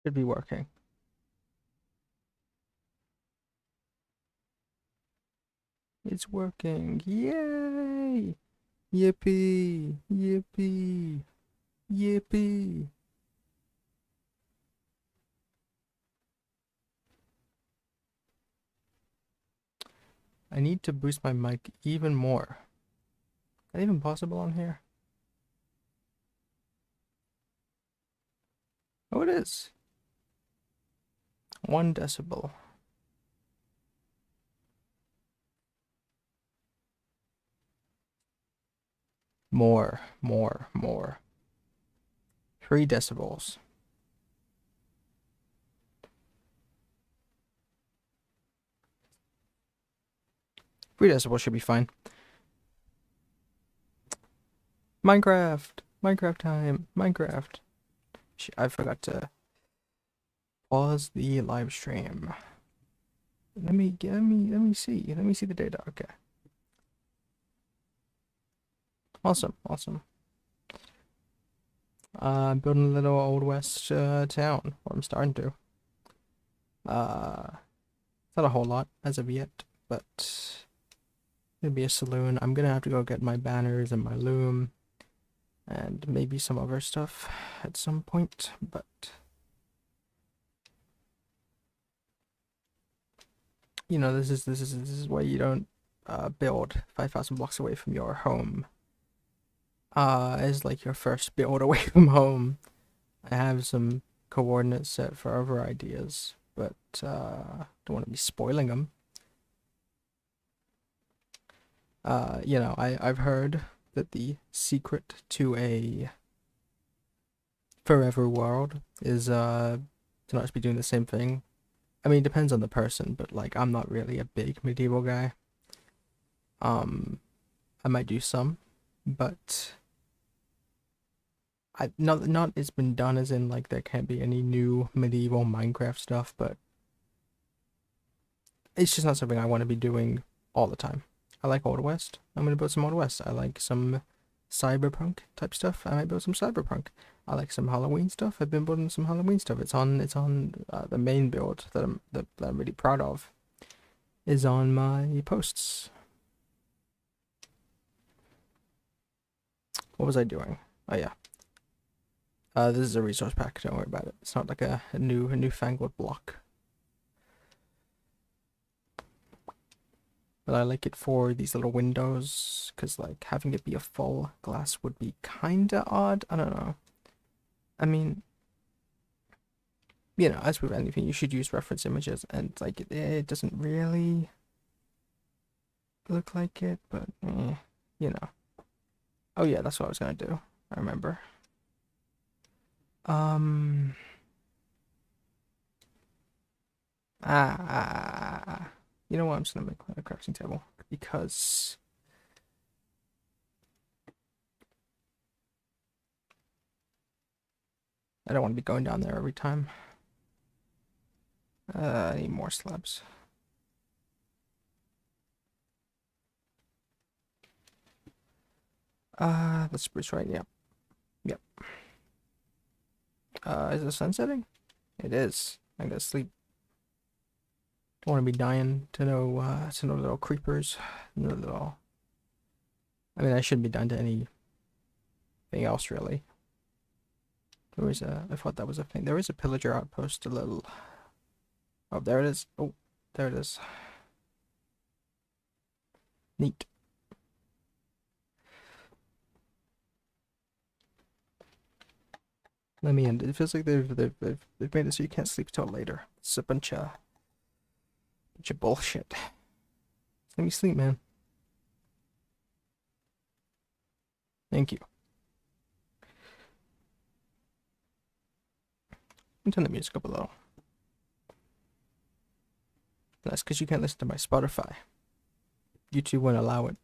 Should be working. It's working. Yay! Yippee! Yippee! Yippee! I need to boost my mic even more. Is that even possible on here? Oh, it is. 1 decibel. More. 3 decibels. 3 decibels should be fine. Minecraft time. Minecraft. I forgot to pause the live stream. Let me see. Let me see the data. Okay. Awesome. I'm building a little Old West town, or I'm starting to. Not a whole lot as of yet, but it'll be a saloon. I'm gonna have to go get my banners and my loom, and maybe some other stuff at some point, but you know, this is why you don't build 5,000 blocks away from your home. As like your first build away from home. I have some coordinates set for other ideas, but don't want to be spoiling them. You know, I've heard that the secret to a forever world is to not just be doing the same thing. I mean, it depends on the person, but like I'm not really a big medieval guy. I might do some, but not it's been done as in like there can't be any new medieval Minecraft stuff, but it's just not something I want to be doing all the time. I like Old West. I'm gonna build some Old West. I like some cyberpunk type stuff. I might build some cyberpunk. I like some Halloween stuff. I've been building some Halloween stuff. It's on the main build that I'm really proud of. Is on my posts. What was I doing? Oh yeah. This is a resource pack. Don't worry about it. It's not like a newfangled block. But I like it for these little windows, because like having it be a full glass would be kinda odd. I don't know. I mean, you know, as with anything, you should use reference images, and like it doesn't really look like it, but you know. Oh yeah, that's what I was gonna do. I remember. You know what? I'm just gonna make a crafting table because I don't want to be going down there every time. I need more slabs. The spruce right, yep. Is the sun setting? It is. I gotta sleep. Don't want to be dying to no little creepers. No little. I mean, I shouldn't be dying to anything else really. There was I thought that was a thing. There is a pillager outpost a little. Oh, there it is. Oh, there it is. Neat. Let me end. It feels like they've made it so you can't sleep till later. It's a bunch of bullshit. Let me sleep, man. Thank you. Let me turn the music up a little. That's because you can't listen to my Spotify. YouTube won't allow it.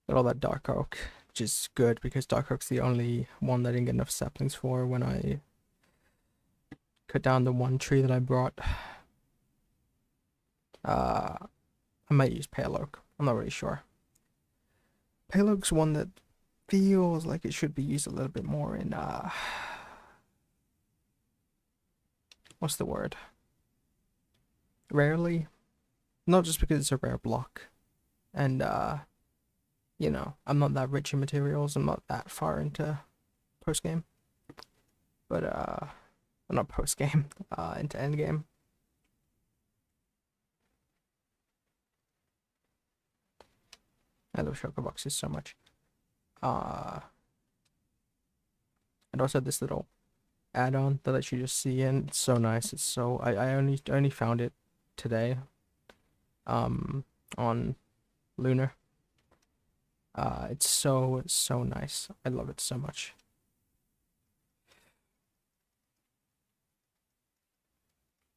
But all that dark oak, which is good because dark oak's the only one that I didn't get enough saplings for when I cut down the one tree that I brought. I might use pale oak. I'm not really sure. Pale oak's one that feels like it should be used a little bit more in what's the word? Rarely. Not just because it's a rare block. And you know, I'm not that rich in materials, I'm not that far into post game. But well, not post game, into end game. I love shulker boxes so much. And also this little add-on that lets you just see in. It's so nice. It's so I only found it today. On Lunar. It's so nice. I love it so much.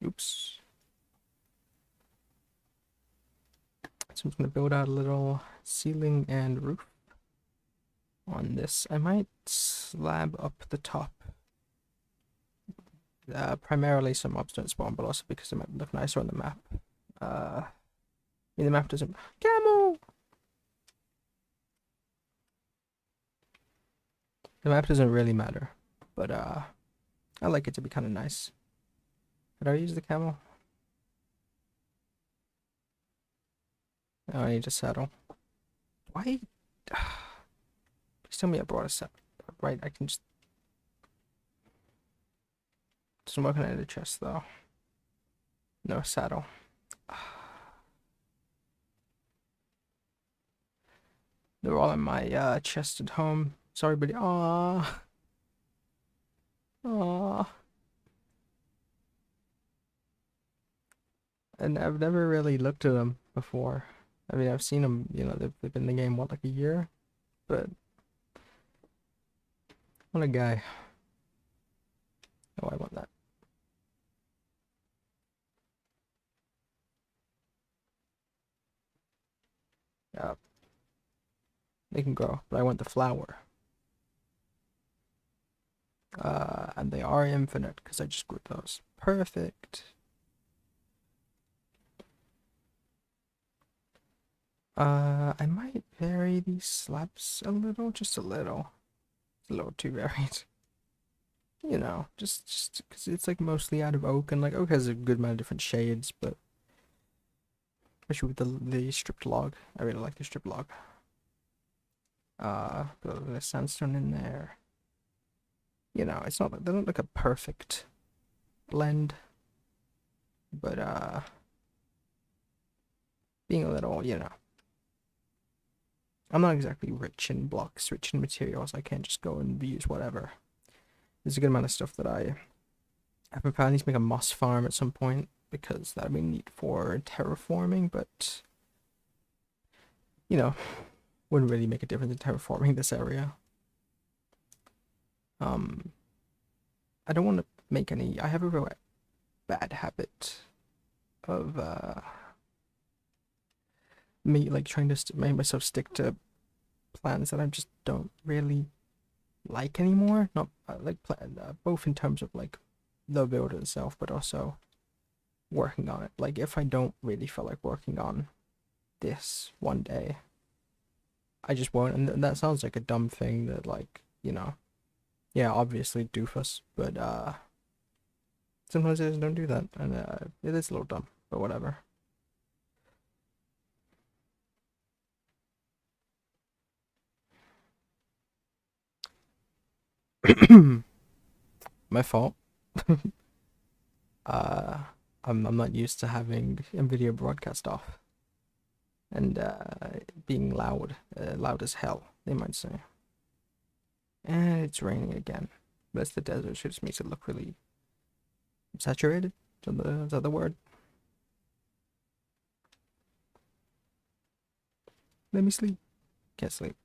Oops. So I'm just gonna build out a little ceiling and roof on this. I might slab up the top. Primarily some mobs don't spawn, but also because it might look nicer on the map. I mean, the map doesn't. Camel! The map doesn't really matter, but I like it to be kind of nice. Did I use the camel? Oh, I need a saddle. Why? Please tell me I brought a saddle. Right, I can just. Doesn't work on the chest though. No saddle. They're all in my chest at home. Sorry, buddy. Aww. Aww. And I've never really looked at them before. I mean, I've seen them, you know, they've been in the game, what, like a year? But, what a guy. Oh, I want that. Yeah. They can grow, but I want the flower. And they are infinite, because I just grew those. Perfect. I might vary these slabs a little, just a little. It's a little too varied. You know, just because it's like mostly out of oak, and like oak has a good amount of different shades, but especially with the stripped log. I really like the stripped log. Put a little sandstone in there. You know, it's not like they don't look a perfect blend, but being a little, you know, I'm not exactly rich in blocks, rich in materials. I can't just go and use whatever. There's a good amount of stuff that I haven't found. I need to make a moss farm at some point because that'd be neat for terraforming, but you know, wouldn't really make a difference in terraforming this area. I don't want to make any. I have a real bad habit of me like trying to make myself stick to plans that I just don't really like anymore. Not like both in terms of like the build itself, but also working on it. Like if I don't really feel like working on this one day, I just won't. And that sounds like a dumb thing that, like, you know, yeah, obviously doofus, but sometimes I just don't do that, and it is a little dumb, but whatever. My fault. uh, I'm not used to having NVIDIA broadcast off and being loud, loud as hell, they might say. And it's raining again, but it's the desert, so it just makes it look really saturated. Is that the word? Let me sleep. Can't sleep.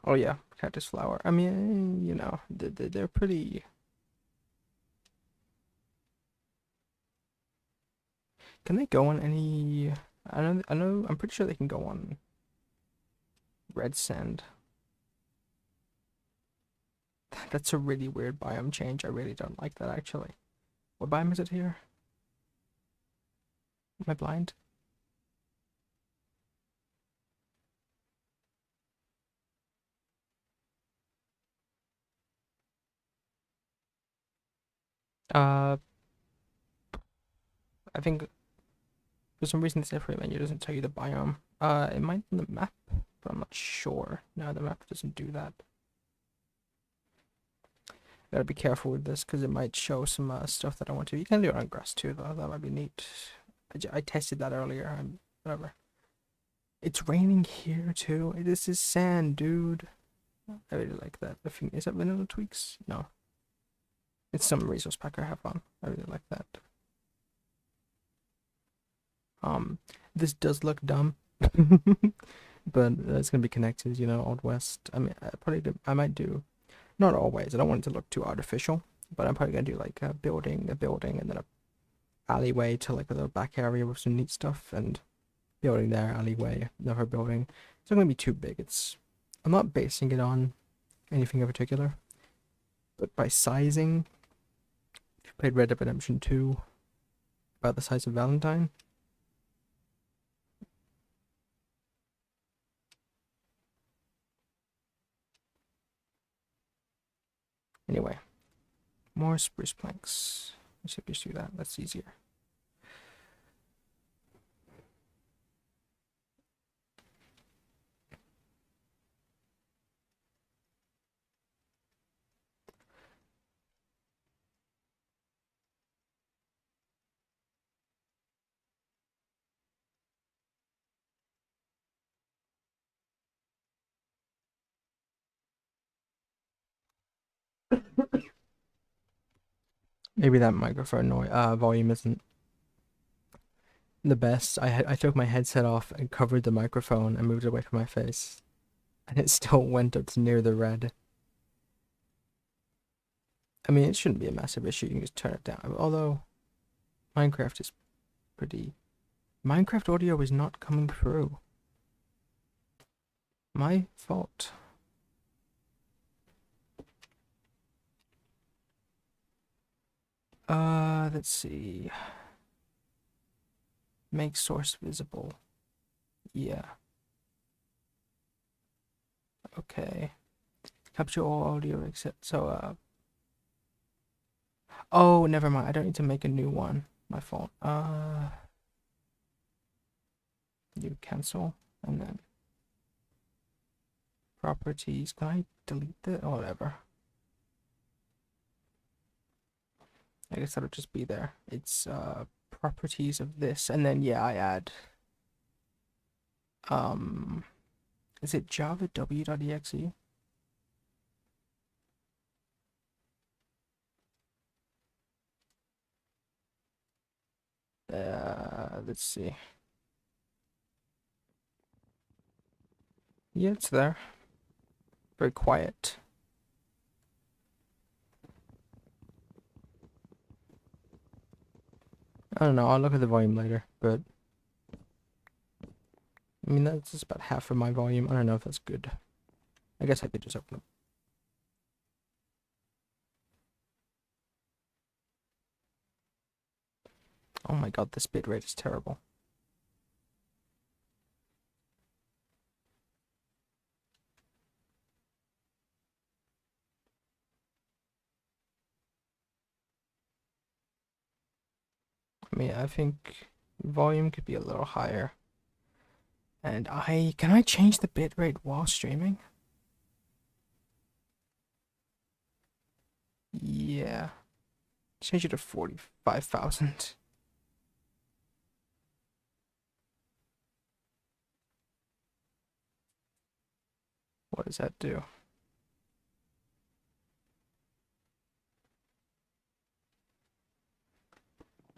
Oh yeah, cactus flower. I mean, you know, they're pretty. Can they go on any? I know. I'm pretty sure they can go on red sand. That's a really weird biome change. I really don't like that actually. What biome is it here? Am I blind? Uh, I think for some reason this F-ray menu doesn't tell you the biome. It might on the map, but I'm not sure. No, the map doesn't do that. Gotta be careful with this because it might show some stuff that I want to. You can do it on grass too, though. That might be neat. I tested that earlier. Whatever. It's raining here too. This is sand, dude. I really like that. I think is that vanilla tweaks? No. It's some resource pack I have on. I really like that. This does look dumb, but it's gonna be connected. You know, Old West. I mean, I might do. Not always. I don't want it to look too artificial, but I'm probably gonna do like a building, and then a alleyway to like a little back area with some neat stuff, and building there, alleyway, another building. It's not gonna be too big. I'm not basing it on anything in particular, but by sizing, if you played Red Dead Redemption 2, about the size of Valentine. Anyway, more spruce planks. Let's see if we just do that. That's easier. Maybe that microphone volume isn't the best. I took my headset off and covered the microphone and moved it away from my face, and it still went up to near the red. I mean, it shouldn't be a massive issue. You can just turn it down. Although, Minecraft is pretty. Minecraft audio is not coming through. My fault. Let's see. Make source visible. Yeah. Okay. Capture all audio except oh, never mind. I don't need to make a new one. My fault. You cancel and then properties. Can I delete that? Oh, whatever. I guess that'll just be there. It's properties of this, and then yeah, I add is it java w.exe? Let's see. Yeah, it's there. Very quiet. I don't know, I'll look at the volume later, but I mean that's just about half of my volume. I don't know if that's good. I guess I could just open it. Oh my god, this bitrate is terrible. I mean, I think volume could be a little higher. And can I change the bitrate while streaming? Yeah. Change it to 45,000. What does that do?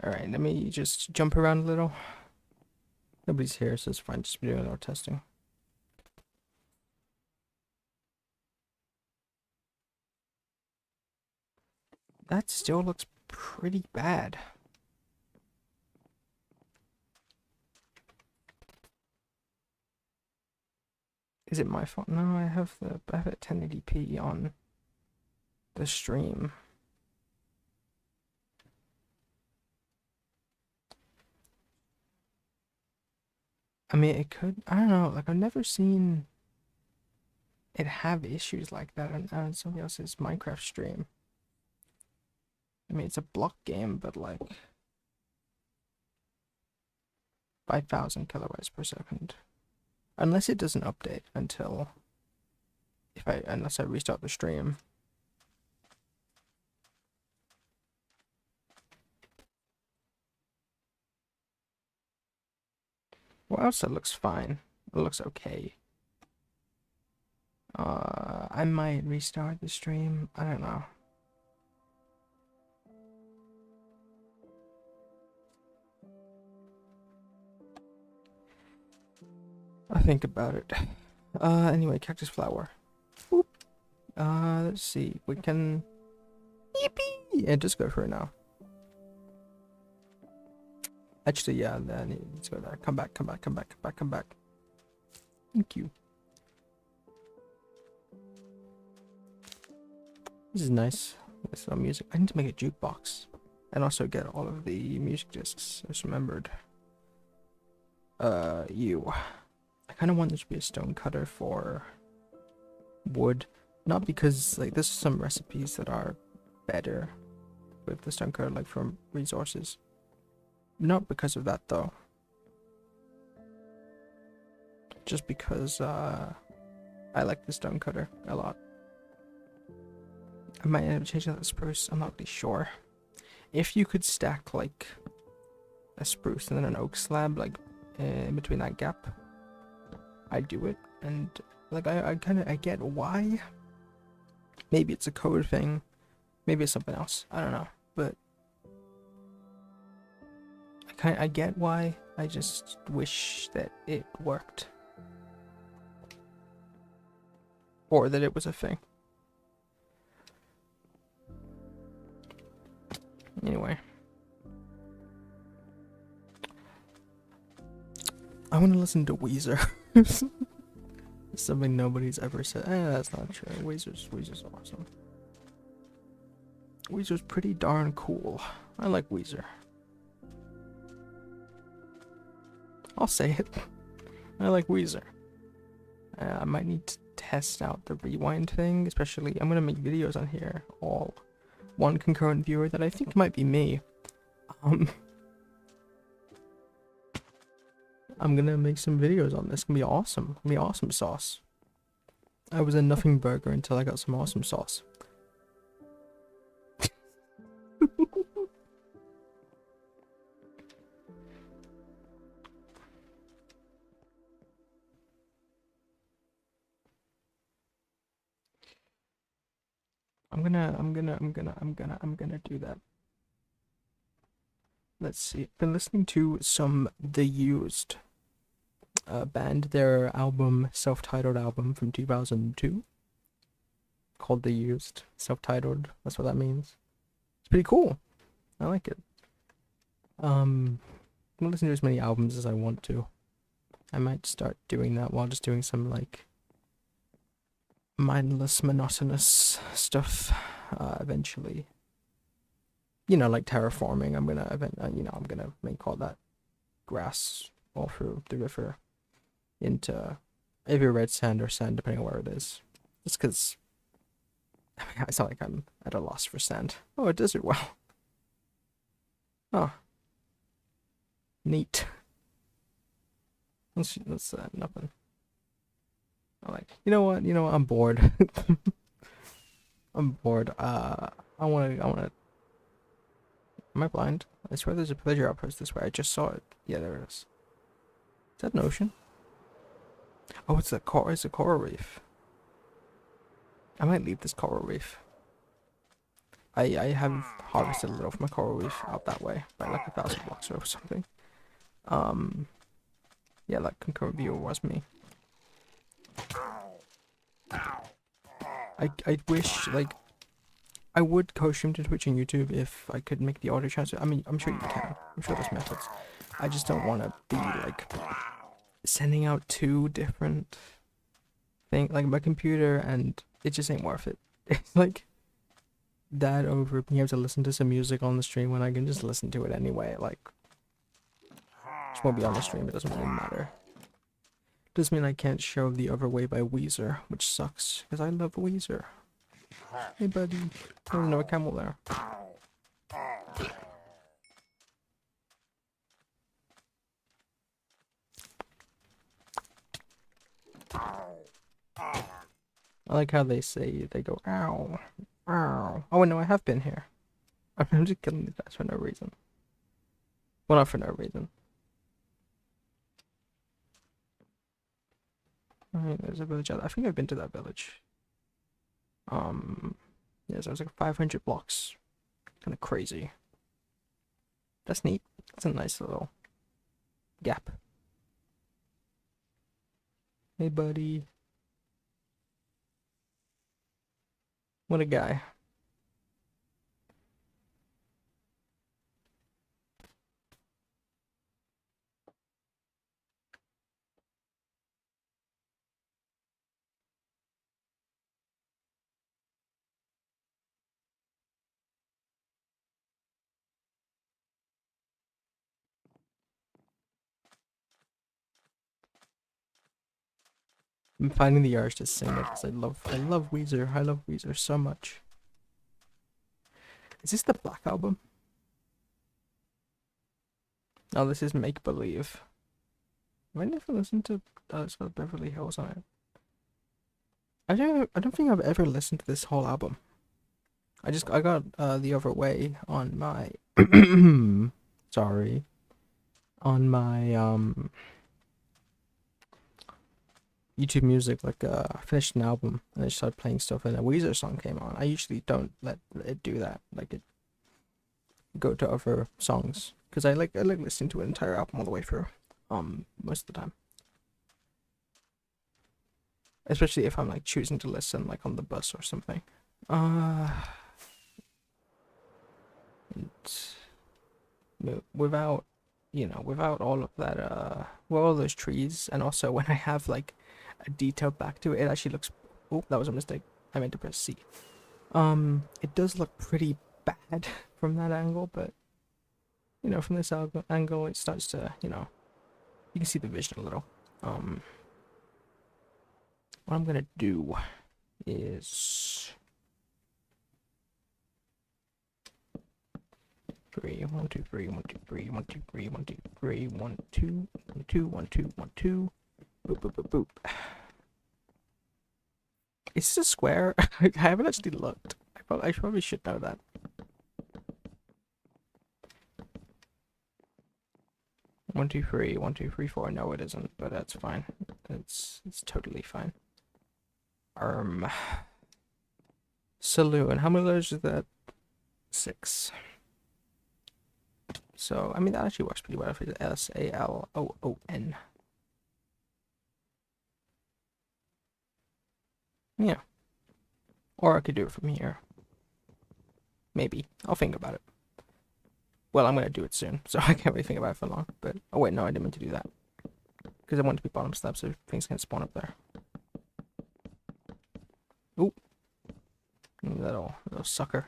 Alright, let me just jump around a little. Nobody's here, so it's fine. Just doing a little testing. That still looks pretty bad. Is it my fault? No, I have it at 1080p on the stream. I mean, it could. I don't know. Like, I've never seen it have issues like that on somebody else's Minecraft stream. I mean, it's a block game, but like 5,000 kilobytes per second. Unless it doesn't update until unless I restart the stream. Well, else it looks fine. It looks okay. I might restart the stream. I don't know. I'll think about it. Anyway, cactus flower. Boop. Let's see. We can. Yippee! Yeah, just go for it now. Actually, yeah, then let's go there. Come back, come back, come back, come back, come back. Thank you. This is nice. There's some music. I need to make a jukebox. And also get all of the music discs. I just remembered. You. I kind of want there to be a stone cutter for wood. Not because, like, there's some recipes that are better with the stone cutter, like, from resources. Not because of that, though. Just because, I like the stone cutter a lot. I might end up changing that to spruce. I'm not really sure. If you could stack, like, a spruce and then an oak slab, like, in between that gap, I'd do it. And, like, I get why. Maybe it's a code thing. Maybe it's something else. I don't know. But I get why. I just wish that it worked. Or that it was a thing. Anyway. I want to listen to Weezer. Something nobody's ever said. That's not true. Weezer's awesome. Weezer's pretty darn cool. I like Weezer. I'll say it. I like Weezer. I might need to test out the rewind thing, especially I'm gonna make videos on here. All one concurrent viewer that I think might be me. I'm gonna make some videos on this. It's gonna be awesome. It's gonna be awesome sauce. I was a nothing burger until I got some awesome sauce. I'm gonna do that. Let's see. I've been listening to some The Used band, their album, self-titled album from 2002, called The Used, self-titled. That's what that means. It's pretty cool. I like it. I'm gonna listen to as many albums as I want to. I might start doing that while just doing some like mindless, monotonous stuff. Eventually, you know, like terraforming. I'm gonna make all that grass all through the river into either red sand or sand, depending on where it is. Just because I mean, it's not like I'm at a loss for sand. Oh, a desert well. Oh, neat. That's nothing. I'm like, you know what? I'm bored. I'm bored. I wanna. Am I blind? I swear there's a pleasure outpost this way. I just saw it. Yeah, there it is. Is that an ocean? Oh, it's a coral reef. I might leave this coral reef. I have harvested a little from a coral reef out that way by like 1,000 blocks or something. Yeah, that concurrent viewer was me. I wish, like, I would co-stream to Twitch and YouTube if I could make the audio transfer. I mean, I'm sure you can. I'm sure there's methods. I just don't want to be, like, sending out two different things, like, my computer, and it just ain't worth it. It's like that over being able to listen to some music on the stream when I can just listen to it anyway. Like, just won't be on the stream. It doesn't really matter. Does mean I can't show The Other Way by Weezer, which sucks, because I love Weezer. Hey buddy, there's another camel there. I like how they say, they go, ow, ow. Oh, no, I have been here. I'm just killing these guys for no reason. Well, not for no reason. Alright, there's a village out there. I think I've been to that village. Yeah, so it's like 500 blocks. Kind of crazy. That's neat. That's a nice little gap. Hey, buddy. What a guy. I'm finding the urge to sing it because I love Weezer. I love Weezer so much. Is this the Black Album? No, this is Make Believe. Have I never listened to it's got Beverly Hills on it. I don't think I've ever listened to this whole album. I got The Other Way on my sorry. On my YouTube Music, like I finished an album and I started playing stuff and a Weezer song came on. I usually don't let it do that. Like it go to other songs because I like listening to an entire album all the way through. Most of the time. Especially if I'm like choosing to listen like on the bus or something. Without without all of that well, all those trees, and also when I have like a detail back to it, it actually looks, oh, that was a mistake. I meant to press C. It does look pretty bad from that angle, but from this angle it starts to, you can see the vision a little. What I'm gonna do is 3, 1, 2, 3, 1, 2, 3, 1, 2, 3, 1, 2, 3, 1, 2, 1, 2, 1, 2, 1, 2. Boop, boop, boop, boop. Is this a square? I haven't actually looked. I probably should know that. One, two, three, 1, 2, 3, 4. No, it isn't, but that's fine. It's totally fine. Saloon. How many letters is that? 6. So, I mean, that actually works pretty well if it's Saloon. Yeah. Or I could do it from here. Maybe. I'll think about it. Well, I'm gonna do it soon, so I can't really think about it for long. But, oh wait, no, I didn't mean to do that. Because I want it to be bottom slab so things can spawn up there. Ooh. Little sucker.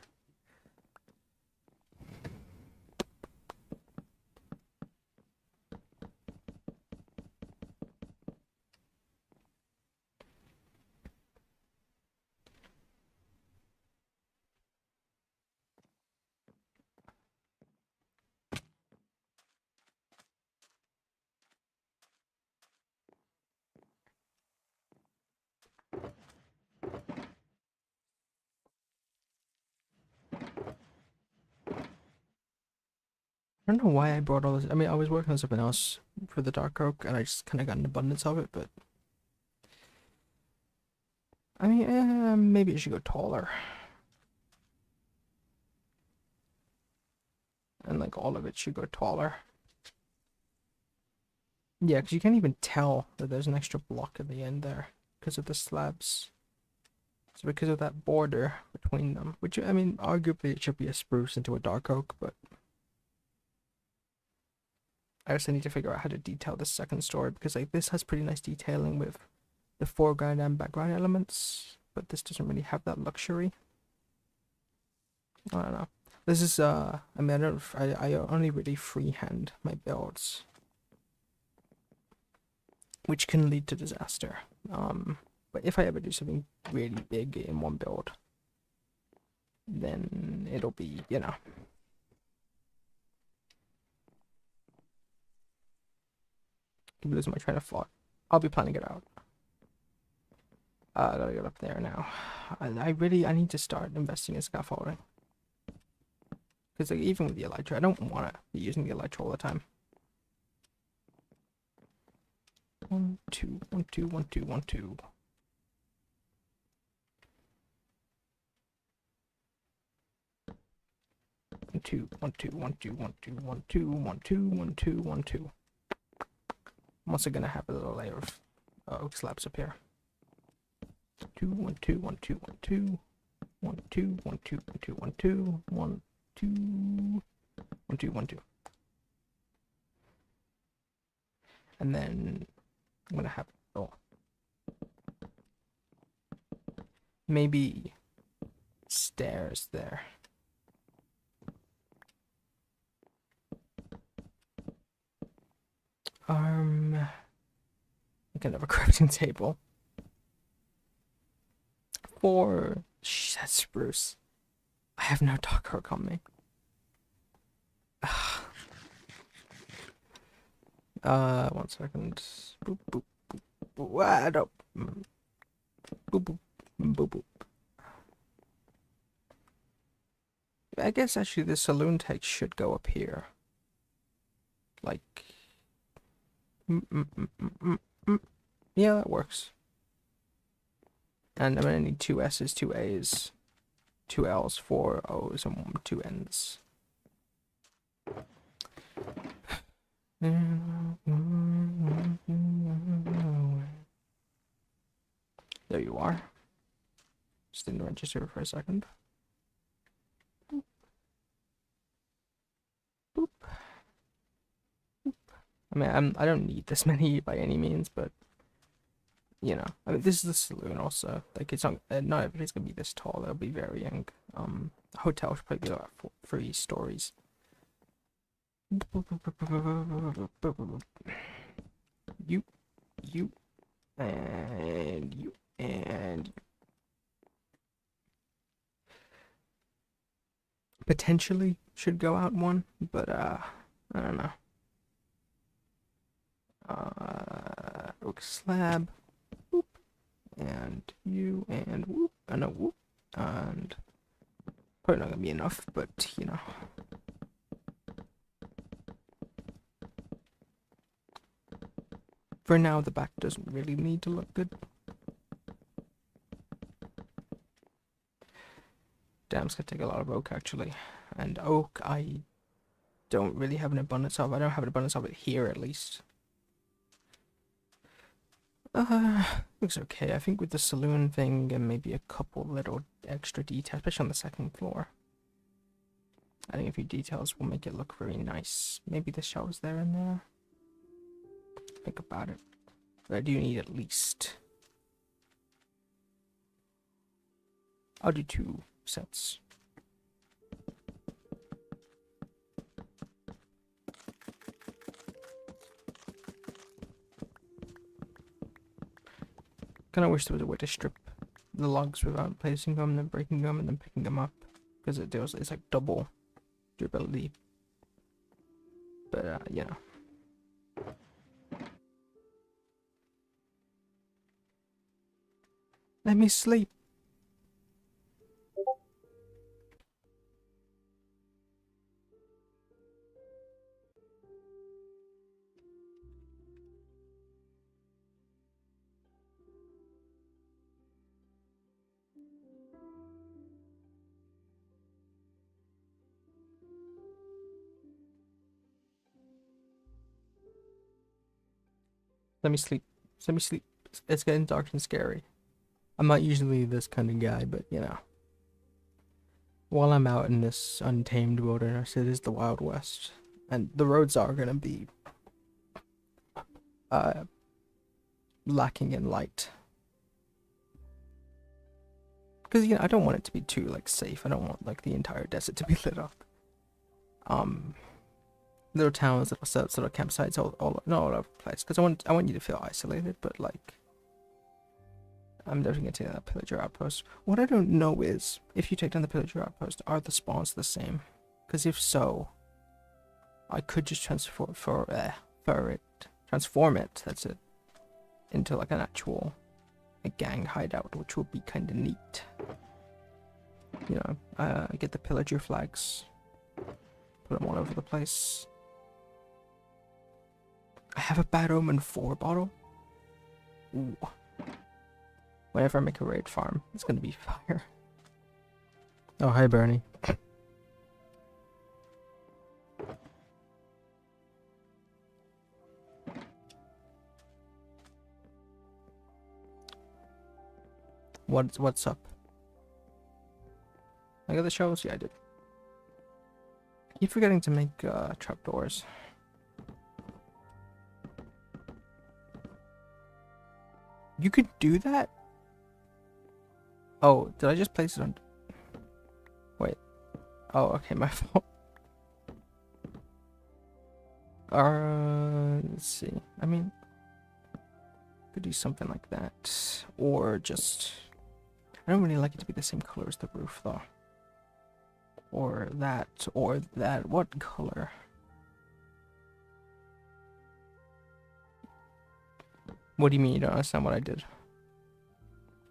I don't know why I brought all this. I mean, I was working on something else for the Dark Oak, and I just kind of got an abundance of it, but... I mean, maybe it should go taller. And, like, all of it should go taller. Yeah, because you can't even tell that there's an extra block at the end there because of the slabs. So because of that border between them, which, I mean, arguably it should be a spruce into a Dark Oak, but... I also need to figure out how to detail the second story, because like this has pretty nice detailing with the foreground and background elements, but this doesn't really have that luxury. I don't know. This is I mean, I only really freehand my builds, which can lead to disaster. But if I ever do something really big in one build, then it'll be, keep losing my train of thought. I'll be planning it out. I gotta get up there now. I need to start investing in scaffolding. Because like, even with the elytra, I don't want to be using the elytra all the time. 1, 2, 1, 2, 1, 2, 1, 2. One, two, 1, 2, 1, 2, 1, 2, 1, 2, 1, 2, 1, 2, 1, 2. I'm also gonna have a little layer of oak slabs up here. 2, 1, 2, 1, 2, 1, 2, 1, 2, 1, 2, 1, 2, 1, 2, 1, 2, 1, 2, 1, 2. And then I'm gonna have maybe stairs there. I can have a crafting table. 4. That's spruce. I have no dark oak on me. 1 second. Boop boop boop boop. Ah, no. Boop boop boop boop. I guess actually the saloon text should go up here. Like. Yeah, that works. And I'm gonna need 2 S's, 2 A's, 2 L's, 4 O's, and 2 N's. There you are. Just didn't register for a second. Boop. Boop. Boop. I mean, I don't need this many by any means, but you know, I mean, this is the saloon also. Like, it's not everybody's gonna be this tall. They'll be varying. Hotel should probably be about 3 stories. You, and you, and you. Potentially should go out 1, but I don't know. Oak slab, whoop, and you, and whoop, and a whoop, and probably not gonna be enough, but you know. For now, the back doesn't really need to look good. Damn, it's gonna take a lot of oak actually, and oak I don't really have an abundance of. I don't have an abundance of it here at least. Looks okay. I think with the saloon thing and maybe a couple little extra details, especially on the 2nd floor. I think a few details will make it look very nice. Maybe the shelves there and there. Think about it. But I do need at least. I'll do 2 sets. Kind of wish there was a way to strip the logs without placing them, then breaking them, and then picking them up, because it's like double durability. But you know. Let me sleep. Let me sleep. Let me sleep. It's getting dark and scary. I'm not usually this kind of guy, but you know. While I'm out in this untamed wilderness, it is the Wild West. And the roads are gonna be lacking in light. Because you know, I don't want it to be too like safe. I don't want like the entire desert to be lit up. Little towns, little setups, little campsites, all over the place. Because I want you to feel isolated, but like I'm definitely gonna take down that pillager outpost. What I don't know is if you take down the pillager outpost, are the spawns the same? Because if so, I could just transform it. That's it, into like an actual a gang hideout, which would be kind of neat. You know, get the pillager flags, put them all over the place. I have a Bad Omen 4 bottle. Ooh. Whenever I make a raid farm, it's gonna be fire. Oh, hi Bernie. What's up? I got the shovels? Yeah, I did. I keep forgetting to make trapdoors. You could do that? Oh, did I just place it on? Wait. Oh, okay, my fault. Let's see. I mean, could do something like that, or just. I don't really like it to be the same color as the roof, though. Or that, or that. What color? What do you mean you don't understand what I did?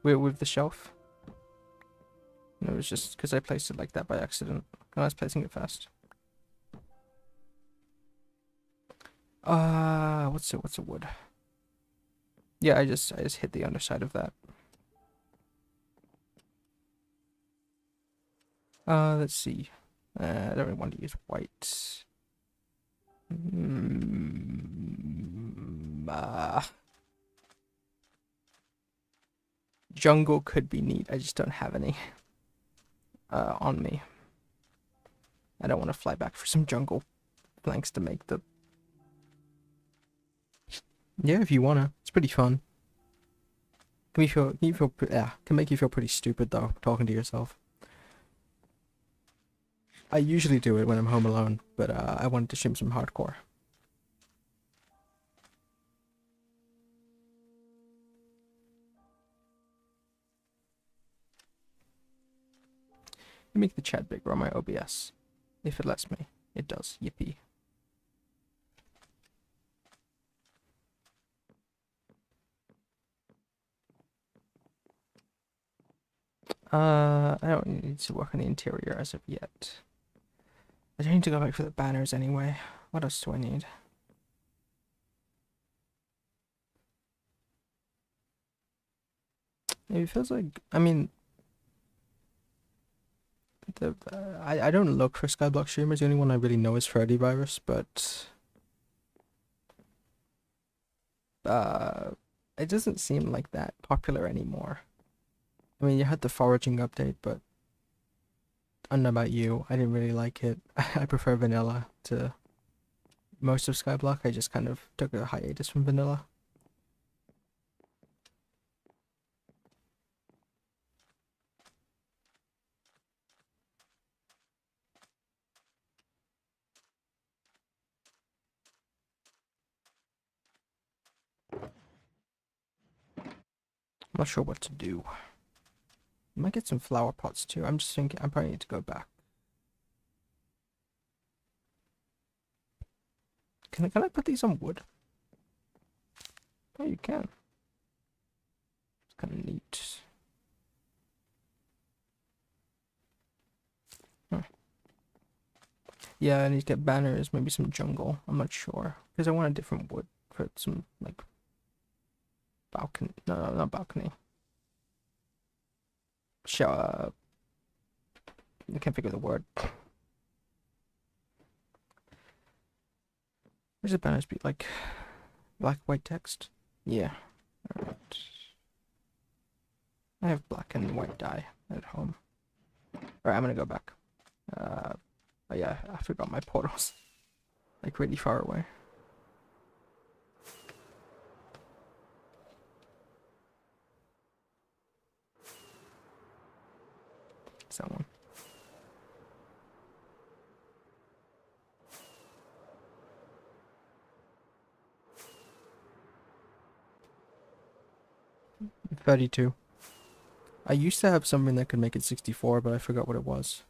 With the shelf? No, it was just because I placed it like that by accident. I was placing it fast. What's a wood? Yeah, I just hit the underside of that. Let's see. I don't really want to use white. Jungle could be neat. I just don't have any on me. I don't want to fly back for some jungle flanks to make the. Yeah, if you wanna, it's pretty fun. Can make you feel pretty stupid though, talking to yourself. I usually do it when I'm home alone, but I wanted to stream some hardcore. Make the chat bigger on my OBS, if it lets me. It does. Yippee. I don't need to work on the interior as of yet. I don't need to go back for the banners anyway. What else do I need? It feels like, I mean, I don't look for Skyblock streamers. The only one I really know is Freddy Virus, but it doesn't seem like that popular anymore. I mean, you had the foraging update, but I don't know about you. I didn't really like it. I prefer vanilla to most of Skyblock. I just kind of took a hiatus from vanilla. I'm not sure what to do. I might get some flower pots too. I'm just thinking I probably need to go back. Can I put these on wood? Oh, you can. It's kind of neat. Huh. Yeah, I need to get banners, maybe some jungle. I'm not sure because I want a different wood for some like balcony. No, not balcony. Shower. I can't figure the word. Where's the banners be like? Black, white text? Yeah. Alright. I have black and white dye at home. Alright, I'm gonna go back. Oh yeah, I forgot my portals. Like really far away. It's that one. $32. I used to have something that could make it 64, but I forgot what it was.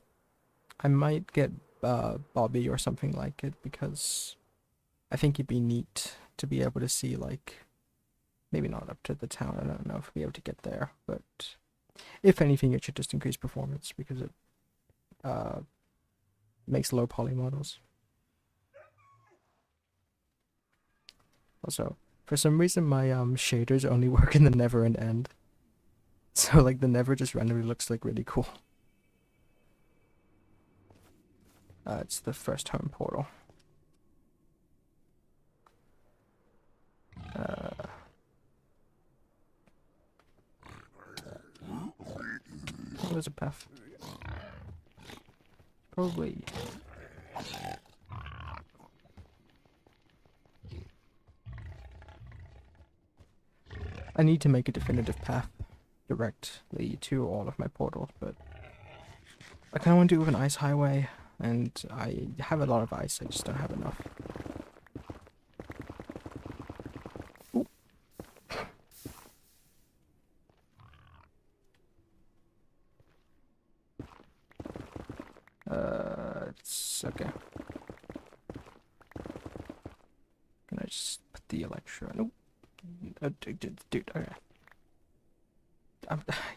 I might get Bobby or something like it because I think it'd be neat to be able to see like Maybe not up to the town. I don't know if we'll be able to get there, but if anything, it should just increase performance because it makes low poly models. Also, for some reason, my shaders only work in the Nether and End. So like the Nether just randomly looks like really cool. It's the first home portal. Oh, there's a path. Probably. I need to make a definitive path directly to all of my portals, but I kind of want to do it with an ice highway, and I have a lot of ice, I just don't have enough. Ooh. It's okay. Can I just put the electro? Nope. Dude, okay.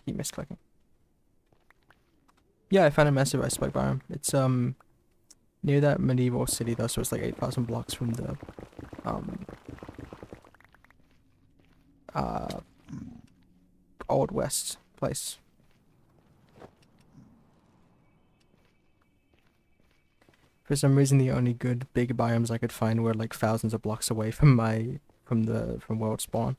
You missed clicking. Yeah, I found a massive ice spike biome. It's near that medieval city though, so it's like 8,000 blocks from the Old West place. For some reason, the only good big biomes I could find were like thousands of blocks away from from world spawn.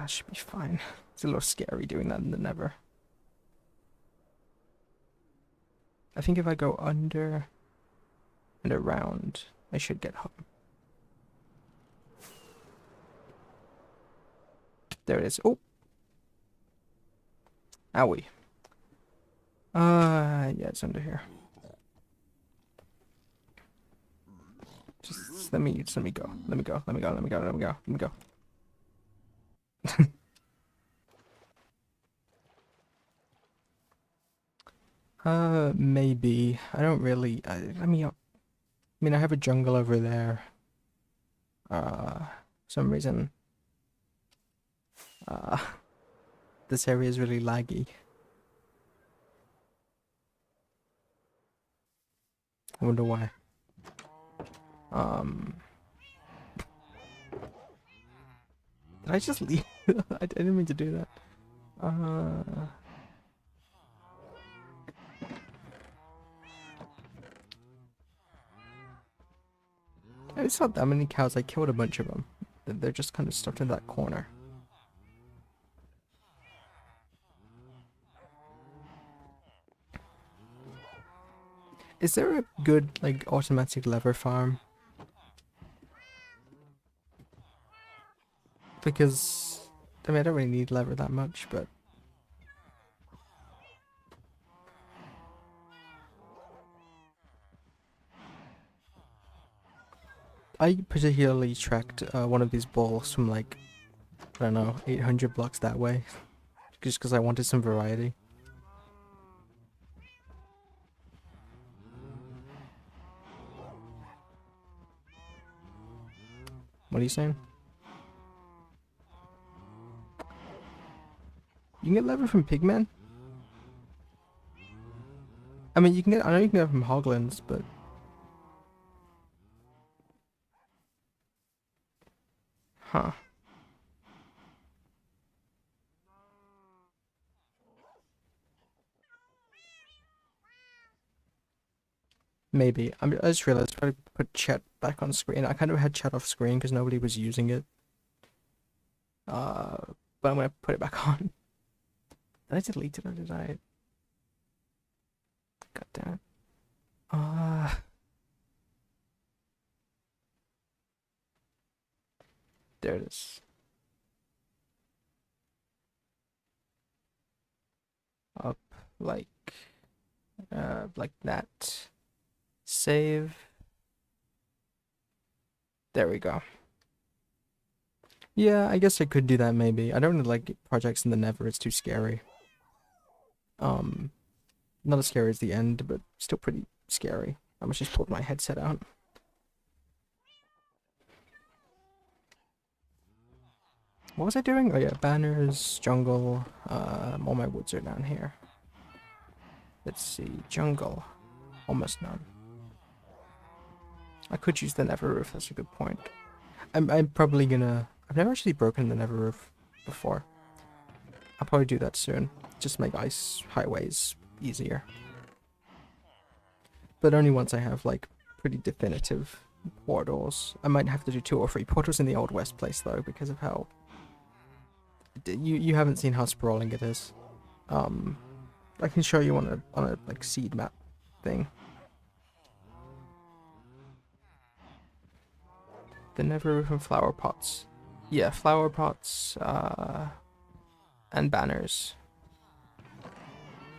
Should be fine. It's a little scary doing that in the Nether. I think if I go under and around, I should get home. There it is. Oh! Owie. Yeah, it's under here. Just let me go. Let me go. Let me go. Let me go. Let me go. Let me go. Maybe. I don't really. I mean, I have a jungle over there. Some reason. This area is really laggy. I wonder why. Did I just leave? I didn't mean to do that. It's not that many cows. I killed a bunch of them. They're just kind of stuck in that corner. Is there a good, like, automatic lever farm? Because, I mean, I don't really need lever that much, but... I particularly tracked one of these balls from, like, I don't know, 800 blocks that way. Just because I wanted some variety. What are you saying? You can get lever from Pigmen? I mean, I know you can get it from Hoglins, but... Huh. Maybe. I just realized I put chat back on screen. I kind of had chat off screen because nobody was using it. But I'm gonna put it back on. Did I delete it or did I? God damn it. There it is. Up like that. Save. There we go. Yeah, I guess I could do that maybe. I don't really like projects in the Nether, it's too scary. Not as scary as the end, but still pretty scary. I must just pulled my headset out. What was I doing? Oh yeah, banners, jungle. All my woods are down here. Let's see, jungle. Almost none. I could use the nether roof, that's a good point. I'm probably gonna... I've never actually broken the nether roof before. I'll probably do that soon. Just make ice highways easier. But only once I have, like, pretty definitive portals. I might have to do 2 or 3 portals in the Old West place, though, because of how... You haven't seen how sprawling it is. I can show you on a like seed map thing. The nether roof and flower pots. Yeah, flower pots, and banners.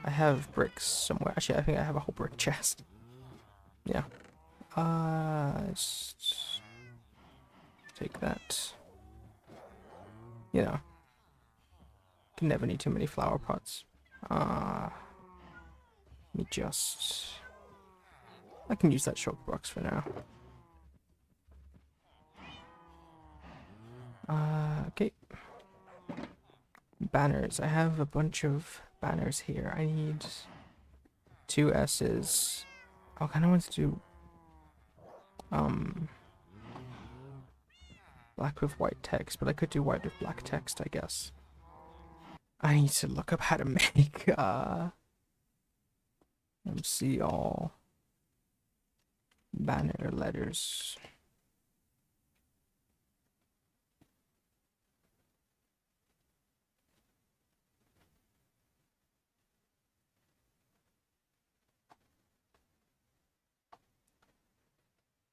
I have bricks somewhere. Actually, I think I have a whole brick chest. Yeah. Let's take that. You know. Can never need too many flower pots. Let me just... I can use that chalk box for now. Okay. Banners. I have a bunch of banners here. I need 2 S's. I kind of want to do black with white text, but I could do white with black text, I guess. I need to look up how to make MC all banner letters.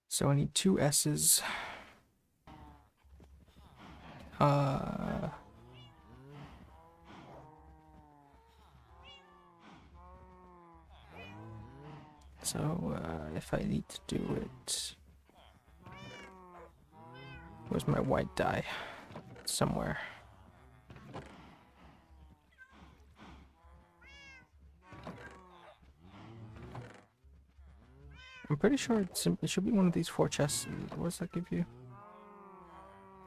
So I need 2 S's. So, if I need to do it... Where's my white dye? Somewhere. I'm pretty sure it should be one of these 4 chests. What does that give you?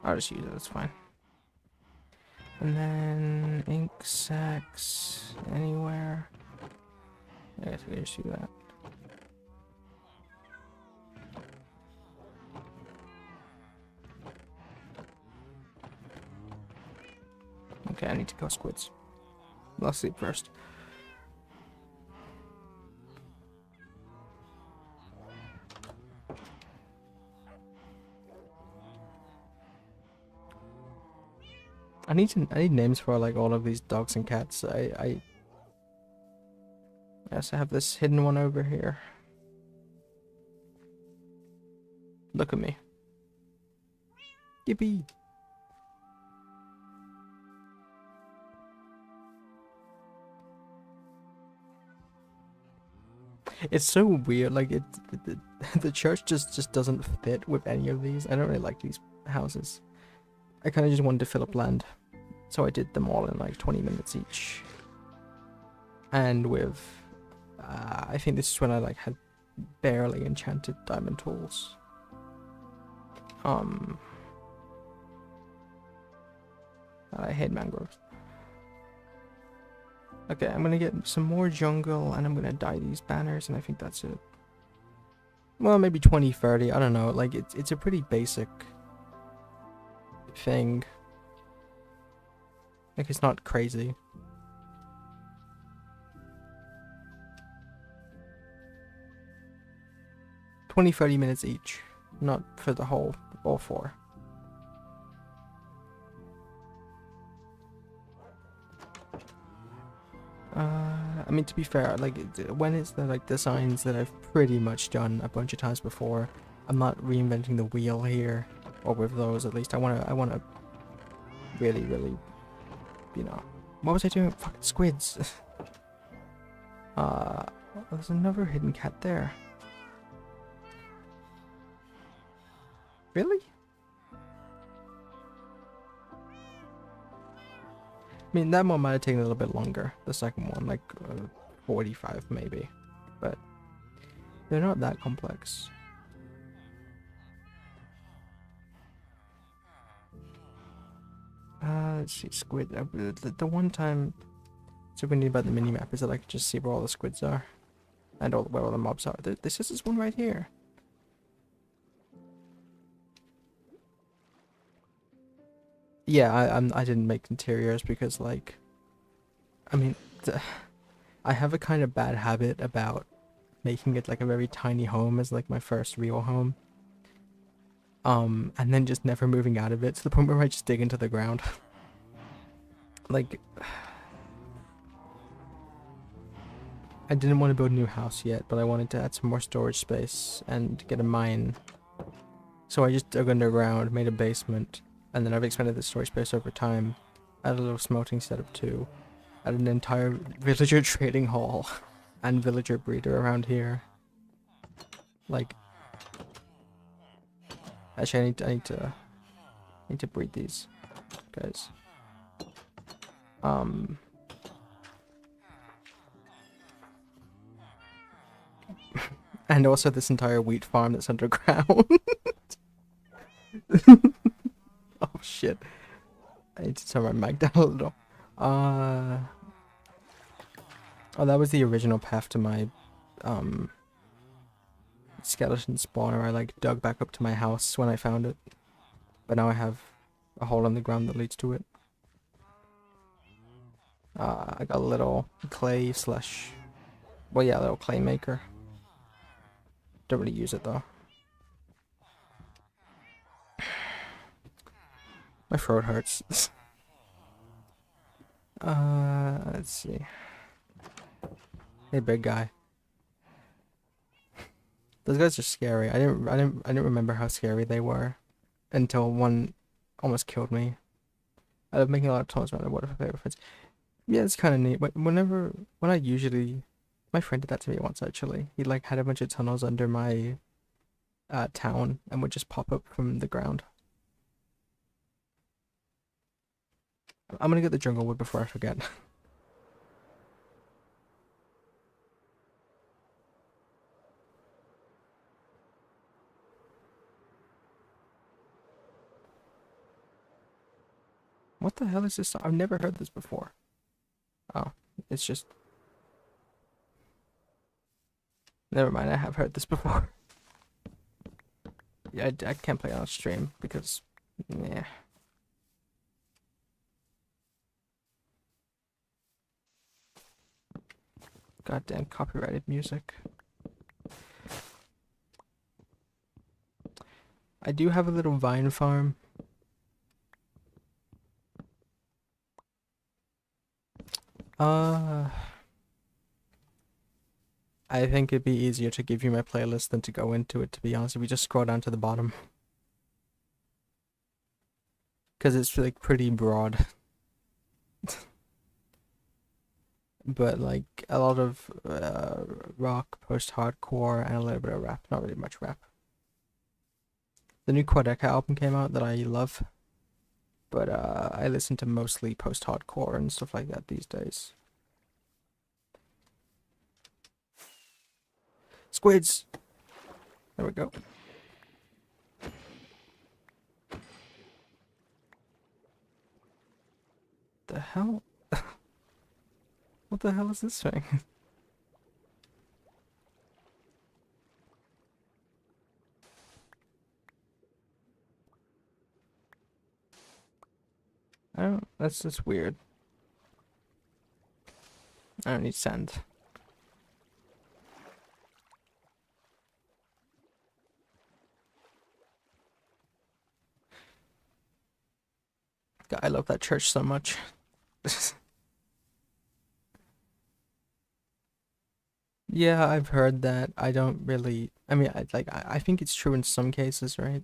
I'll just use it, that's fine. And then ink sacks anywhere. I guess I can just do that. Okay, I need to kill squids. I'll sleep first. I need names for like all of these dogs and cats. Yes, I have this hidden one over here. Look at me. Yippee! It's so weird, like the church just doesn't fit with any of these. I don't really like these houses. I kind of just wanted to fill up land. So I did them all in like 20 minutes each. And with, I think this is when I like had barely enchanted diamond tools. I hate mangroves. Okay, I'm gonna get some more jungle and I'm gonna dye these banners and I think that's it. Well, maybe 20, 30, I don't know. Like, it's a pretty basic thing. Like, it's not crazy. $20-30 minutes each, not for the whole all 4. I mean, to be fair, like when it's the like designs that I've pretty much done a bunch of times before, I'm not reinventing the wheel here, or with those at least. I wanna really, you know. What was I doing? Fucking squids. There's another hidden cat there. Really? I mean, that one might have taken a little bit longer. The second one, like 45 maybe, but they're not that complex. Let's see, squid. The one time, so we need about the mini map is that I can just see where all the squids are, and where all the mobs are. This is this one right here. Yeah, I didn't make interiors because like, I mean, I have a kind of bad habit about making it like a very tiny home as like my first real home. And then just never moving out of it to the point where I just dig into the ground. Like, I didn't want to build a new house yet, but I wanted to add some more storage space and get a mine. So I just dug underground, made a basement, and then I've expanded the storage space over time. Added a little smelting setup too. Added an entire villager trading hall and villager breeder around here. Like, actually, I need to breed these guys. And also this entire wheat farm that's underground. Oh shit. I need to turn my mic down a little. Oh, that was the original path to my skeleton spawner. I like dug back up to my house when I found it. But now I have a hole in the ground that leads to it. I got a little clay slash, well yeah, a little clay maker. Don't really use it though. My throat hurts. Let's see. Hey, big guy. Those guys are scary. I didn't remember how scary they were until one almost killed me. I love making a lot of tunnels around the water for favorite friends. Yeah, it's kind of neat. When I usually, my friend did that to me once actually. He like had a bunch of tunnels under my town and would just pop up from the ground. I'm gonna get the jungle wood before I forget. What the hell is this song? I've never heard this before. Oh, it's just... Never mind, I have heard this before. Yeah, I can't play on stream because... Yeah. Goddamn copyrighted music. I do have a little vine farm. I think it'd be easier to give you my playlist than to go into it, to be honest, if we just scroll down to the bottom. Because it's like pretty broad. But like a lot of rock, post-hardcore, and a little bit of rap. Not really much rap. The new Quadeca album came out that I love. But I listen to mostly post-hardcore and stuff like that these days. Squids! There we go. The hell? What the hell is this thing? I don't... That's just weird. I don't need sand. God, I love that church so much. Yeah, I've heard that. I don't really... I mean, I think it's true in some cases, right?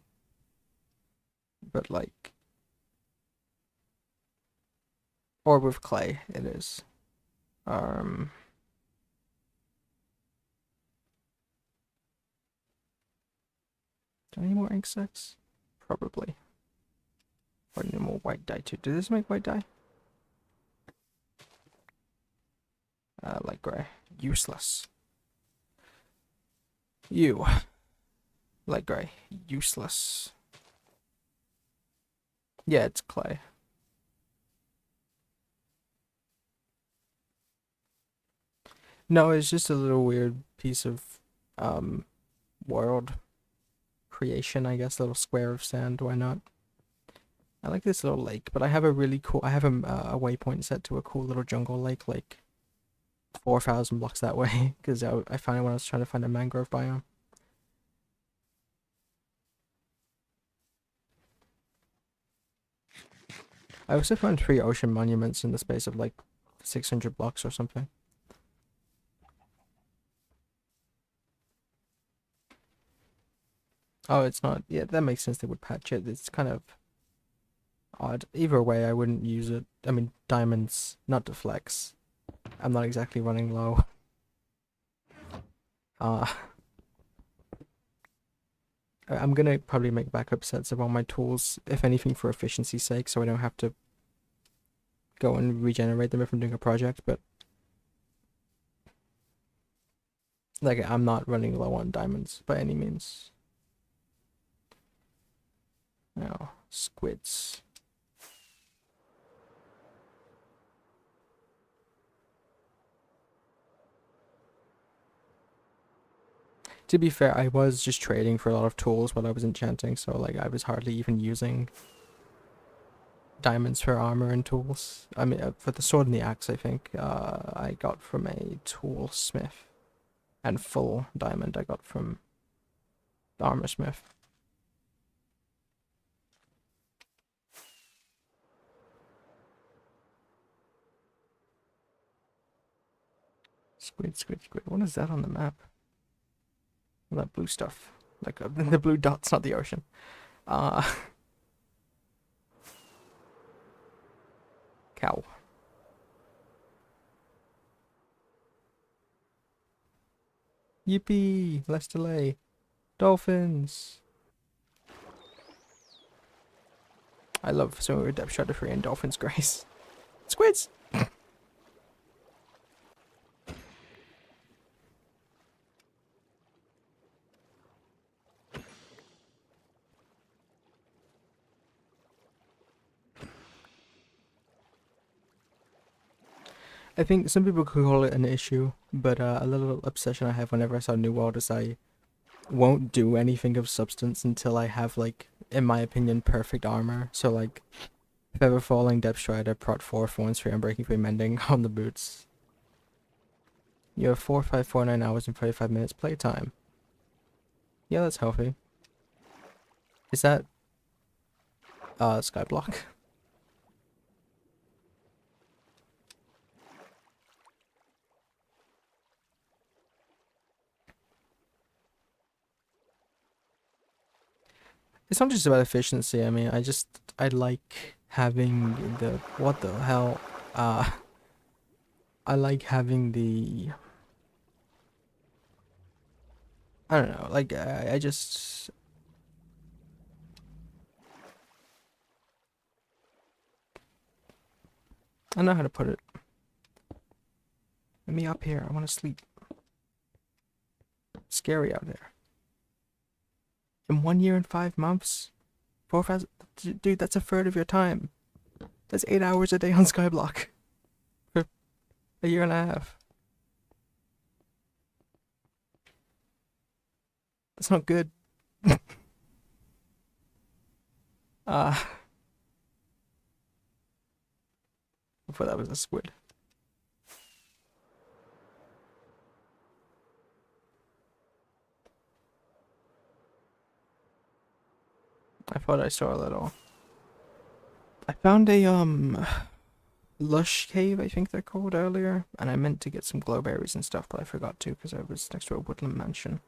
But like... Or with clay, it is. Do I need more ink sets? Probably. Or need more white dye too. Does this make white dye? Light gray. Useless. You. Light gray. Useless. Yeah, it's clay. No, it's just a little weird piece of world creation, I guess. A little square of sand. Why not? I like this little lake, but I have a really cool. I have a waypoint set to a cool little jungle lake, like 4,000 blocks that way, because I found it when I was trying to find a mangrove biome. I also found 3 ocean monuments in the space of like 600 blocks or something. Oh, it's not. Yeah, that makes sense. They would patch it. It's kind of odd. Either way, I wouldn't use it. I mean, diamonds, not to flex. I'm not exactly running low. I'm gonna probably make backup sets of all my tools, if anything for efficiency's sake, so I don't have to go and regenerate them if I'm doing a project, but like I'm not running low on diamonds by any means. Now, squids. To be fair, I was just trading for a lot of tools while I was enchanting, so like I was hardly even using diamonds for armor and tools. I mean, for the sword and the axe, I think I got from a toolsmith, and full diamond I got from the armor smith. Squid, squid, squid. What is that on the map? Well, that blue stuff. Like the blue dot's not the ocean. Cow. Yippee! Less delay. Dolphins! I love swimming with depth strider free and dolphins grace. Squids! I think some people could call it an issue, but a little obsession I have whenever I start a new world is I won't do anything of substance until I have, like, in my opinion, perfect armor. So, like, Feather Falling, Depth Strider, Prot 4, Thorns 3, Unbreaking 3, Mending on the boots. You have 4, 5, 4, 9 hours and 45 minutes playtime. Yeah, that's healthy. Is that Skyblock? It's not just about efficiency. I mean, I like having the, what the hell? I like having the, I don't know, like, I just, I don't know how to put it. Let me up here. I want to sleep. It's scary out there. In 1 year and 5 months? 4,000? Dude, that's a third of your time. That's 8 hours a day on Skyblock. For a year and a half. That's not good. I thought that was a squid. I thought I saw a little. I found a lush cave, I think they're called, earlier, and I meant to get some glowberries and stuff, but I forgot to because I was next to a woodland mansion.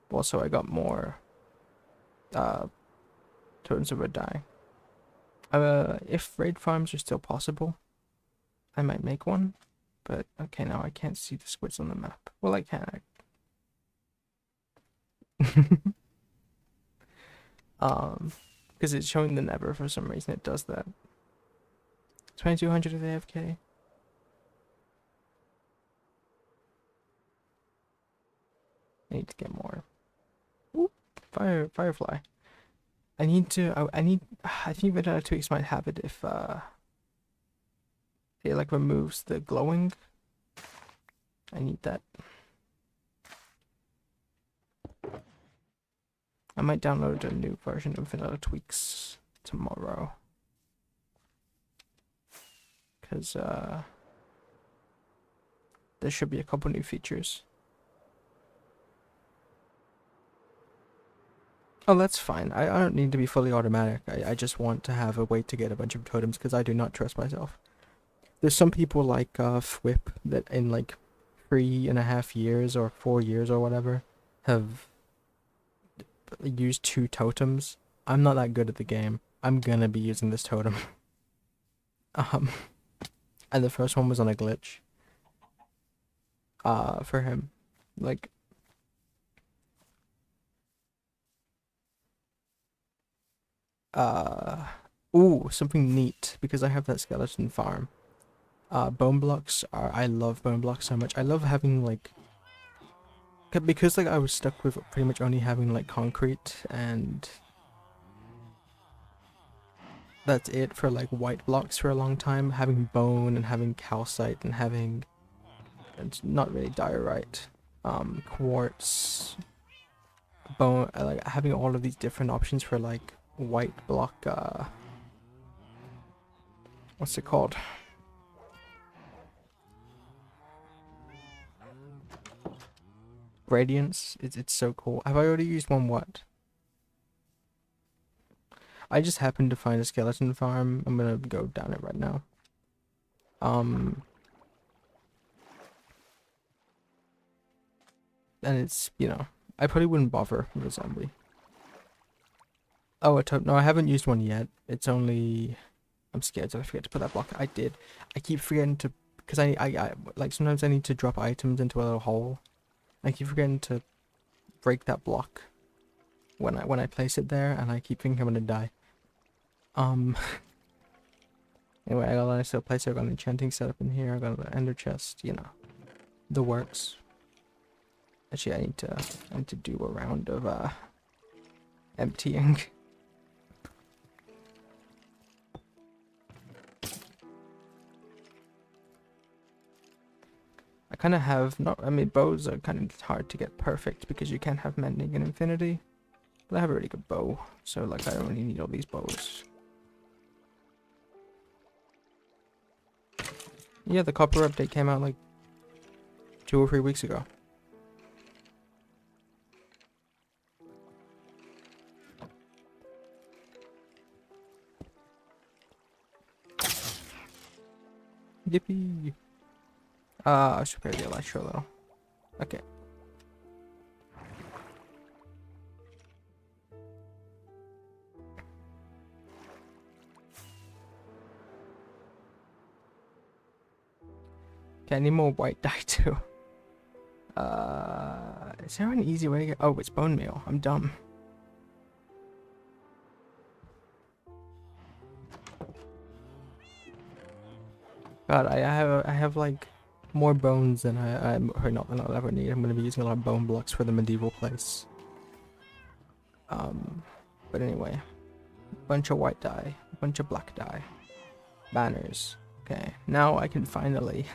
Also, I got more totems of red dye. If raid farms are still possible, I might make one. But okay, now I can't see the squids on the map. Well, I can. Because it's showing the Nether for some reason. It does that. 2200 of AFK. I need to get more. Oop, firefly. I need to. I think Vanilla Tweaks might have it if it like removes the glowing. I need that. I might download a new version of Vanilla Tweaks tomorrow. Because there should be a couple new features. Oh, that's fine. I don't need to be fully automatic. I just want to have a way to get a bunch of totems because I do not trust myself. There's some people like Fwip that in like 3.5 years or 4 years or whatever have used 2 totems. I'm not that good at the game. I'm gonna be using this totem. And the first one was on a glitch. For him. Like, ooh, something neat, because I have that skeleton farm. Bone blocks I love bone blocks so much. I love having, like, because, like, I was stuck with pretty much only having, like, concrete, and that's it for, like, white blocks for a long time. Having bone, and having calcite, and having, it's not really diorite, quartz, bone, like, having all of these different options for, like, white block, what's it called? Radiance. It's so cool. Have I already used one? What? I just happened to find a skeleton farm. I'm gonna go down it right now. And it's, you know, I probably wouldn't bother with a zombie. Oh, no, I haven't used one yet. It's only, I'm scared. Did I forget to put that block? I did. I keep forgetting to, because I like, sometimes I need to drop items into a little hole. I keep forgetting to break that block when I place it there, and I keep thinking I'm gonna die. Anyway, I got a nice little place. I got an enchanting setup in here. I got an ender chest. You know, the works. Actually, I need to do a round of emptying. I kind of have I mean, bows are kind of hard to get perfect because you can't have mending in infinity. But I have a really good bow, so like I don't really need all these bows. Yeah, the copper update came out like 2 or 3 weeks ago. Yippee! I should prepare the elytra a little. Okay. Okay, I need more white dye too. Is there an easy way to get? Oh, it's bone meal. I'm dumb. God, I have like more bones than I'll ever need. I'm gonna be using a lot of bone blocks for the medieval place. But anyway, bunch of white dye, bunch of black dye, banners. Okay, now I can finally,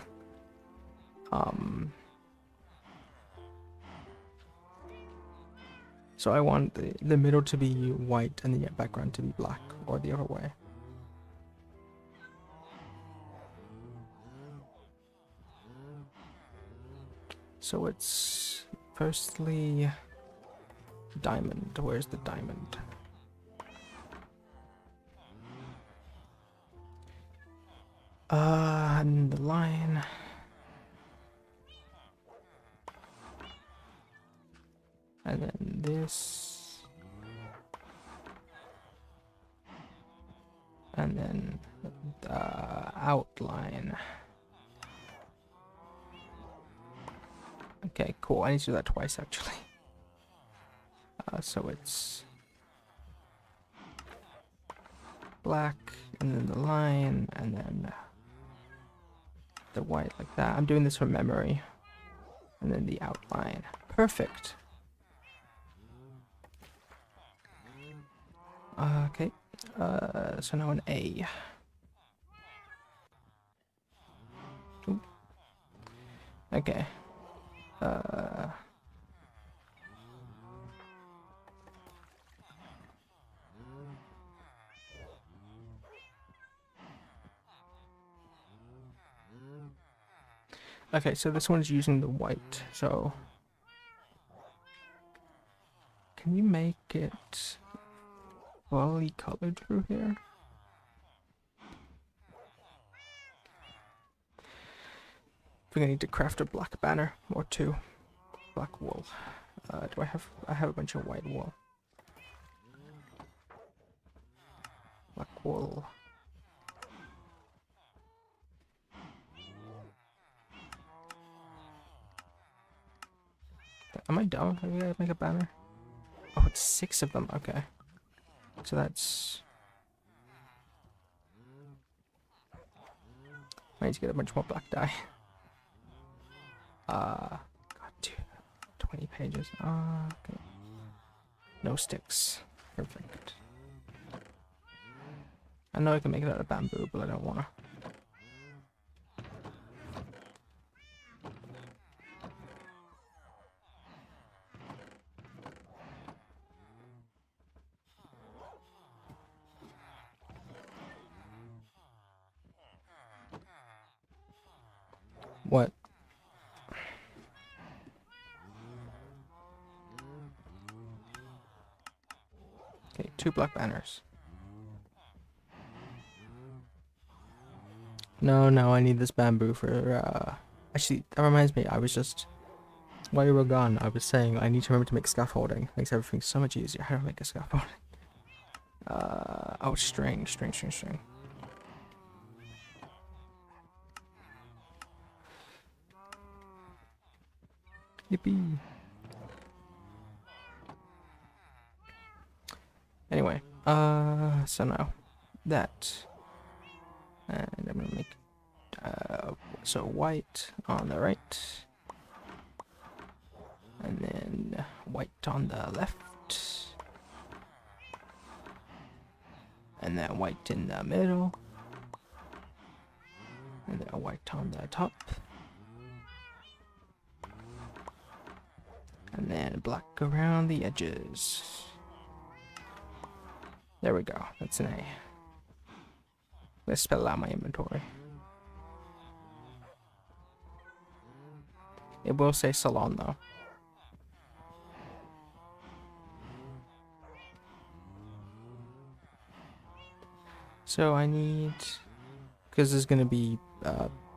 so I want the middle to be white and the background to be black, or the other way. So it's firstly diamond. Where's the diamond? And the line. And then this. And then the outline. Okay, cool. I need to do that twice actually. So it's black, and then the line, and then the white like that. I'm doing this from memory. And then the outline. Perfect. Okay. So now an A. Ooh. Okay. Okay, so this one's using the white, so can you make it fully colored through here? I think I need to craft a black banner or two. Black wool. Do I have a bunch of white wool. Black wool. Am I done? Have you gotta make a banner? Oh, it's 6 of them. Okay. So that's... I need to get a bunch more black dye. God, dude. 20 pages. Okay. No sticks. Perfect. I know I can make it out of bamboo, but I don't wanna. What? Okay, 2 black banners. No, I need this bamboo for, Actually, that reminds me, I was just... While you were gone, I was saying I need to remember to make scaffolding. Makes everything so much easier. How do I make a scaffolding? Oh, string. Yippee. Anyway, so now that, and I'm gonna make, so white on the right, and then white on the left, and then white in the middle, and then white on the top, and then black around the edges. There we go, that's an A. Let's spell out my inventory. It will say salon though. So I need, because there's going to be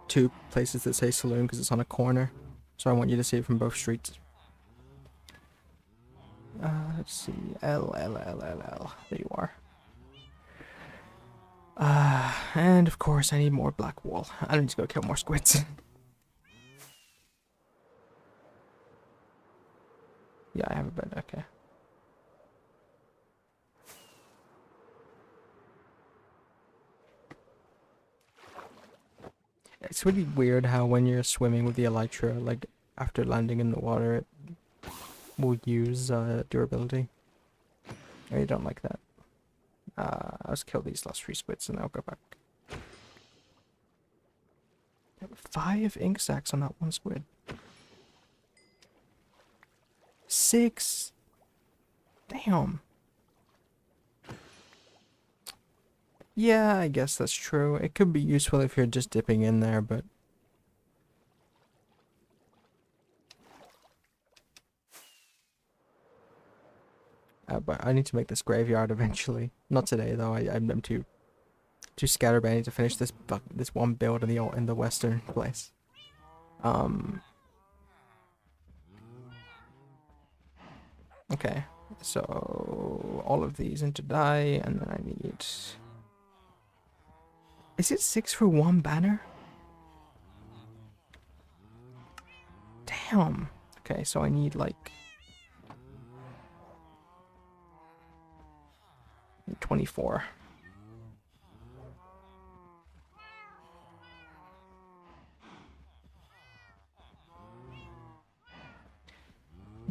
2 places that say saloon because it's on a corner. So I want you to see it from both streets. Let's see, L. There you are. And of course I need more black wool. I need to go kill more squids. Yeah, I have a bed, okay. It's really weird how when you're swimming with the elytra, like after landing in the water, it will use durability. I really don't like that. Let's kill these last 3 squids and then I'll go back. 5 ink sacs on that 1 squid. 6! Damn. Yeah, I guess that's true. It could be useful if you're just dipping in there, but... but I need to make this graveyard eventually. Not today, though. I'm too scatterbrained to finish this one build in the western place. Okay, so all of these into dye, and then I need... Is it 6 for 1 banner? Damn. Okay, so I need like 24.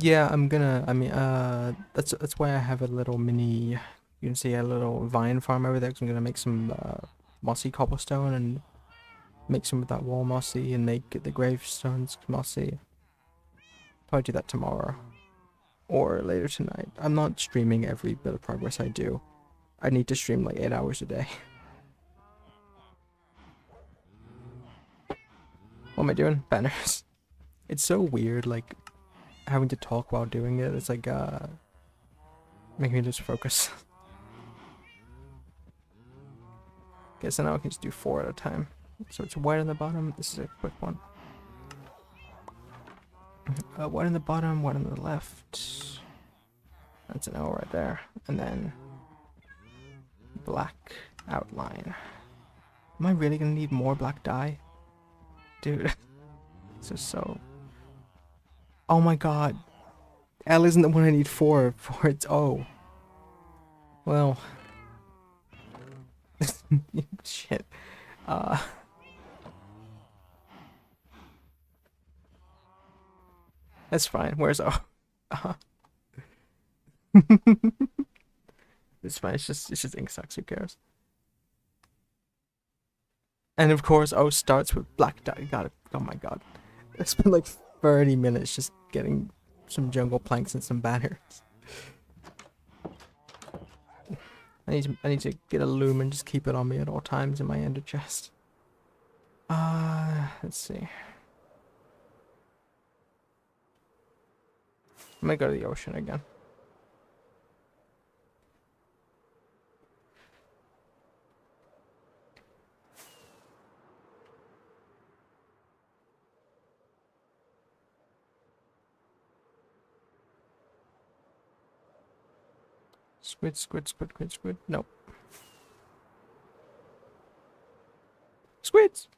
Yeah, I mean, that's why I have a little mini You can see a little vine farm over there, 'cause I'm gonna make some mossy cobblestone and make some of that wall mossy and make the gravestones mossy. Probably do that tomorrow or later tonight. I'm not streaming every bit of progress I do. I need to stream like 8 hours a day. What am I doing? Banners. It's so weird, like, having to talk while doing it. It's like, making me just focus. Okay, so now I can just do 4 at a time. So it's white on the bottom. This is a quick one. White on the bottom, white on the left. That's an O right there. And then black outline. Am I really gonna need more black dye? Dude, this is so... Oh my god. L isn't the one I need for it's O. Well... Shit. That's fine. Where's O? It's fine. It's just ink sucks. Who cares? And of course, O starts with black dye. Got it. Oh my god. It's been like 30 minutes just getting some jungle planks and some banners. I need to get a loom and just keep it on me at all times in my ender chest. Let's see. I'm gonna go to the ocean again. Squid, squid, squid, squid, squid. Nope. Squids!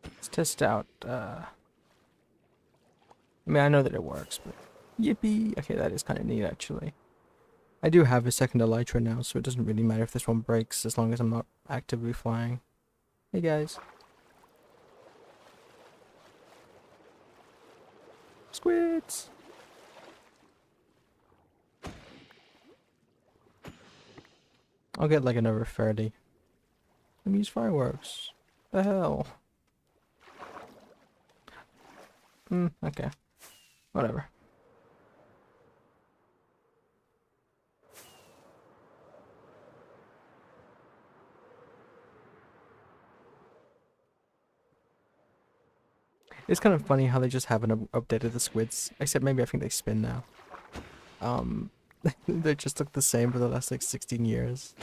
Let's test out, I mean, I know that it works, but... Yippee! Okay, that is kind of neat, actually. I do have a second elytra now, so it doesn't really matter if this one breaks, as long as I'm not actively flying. Hey, guys. Squids! I'll get like another 30. Let me use fireworks. The hell? Okay. Whatever. It's kind of funny how they just haven't updated the squids, except maybe I think they spin now. They just look the same for the last like 16 years.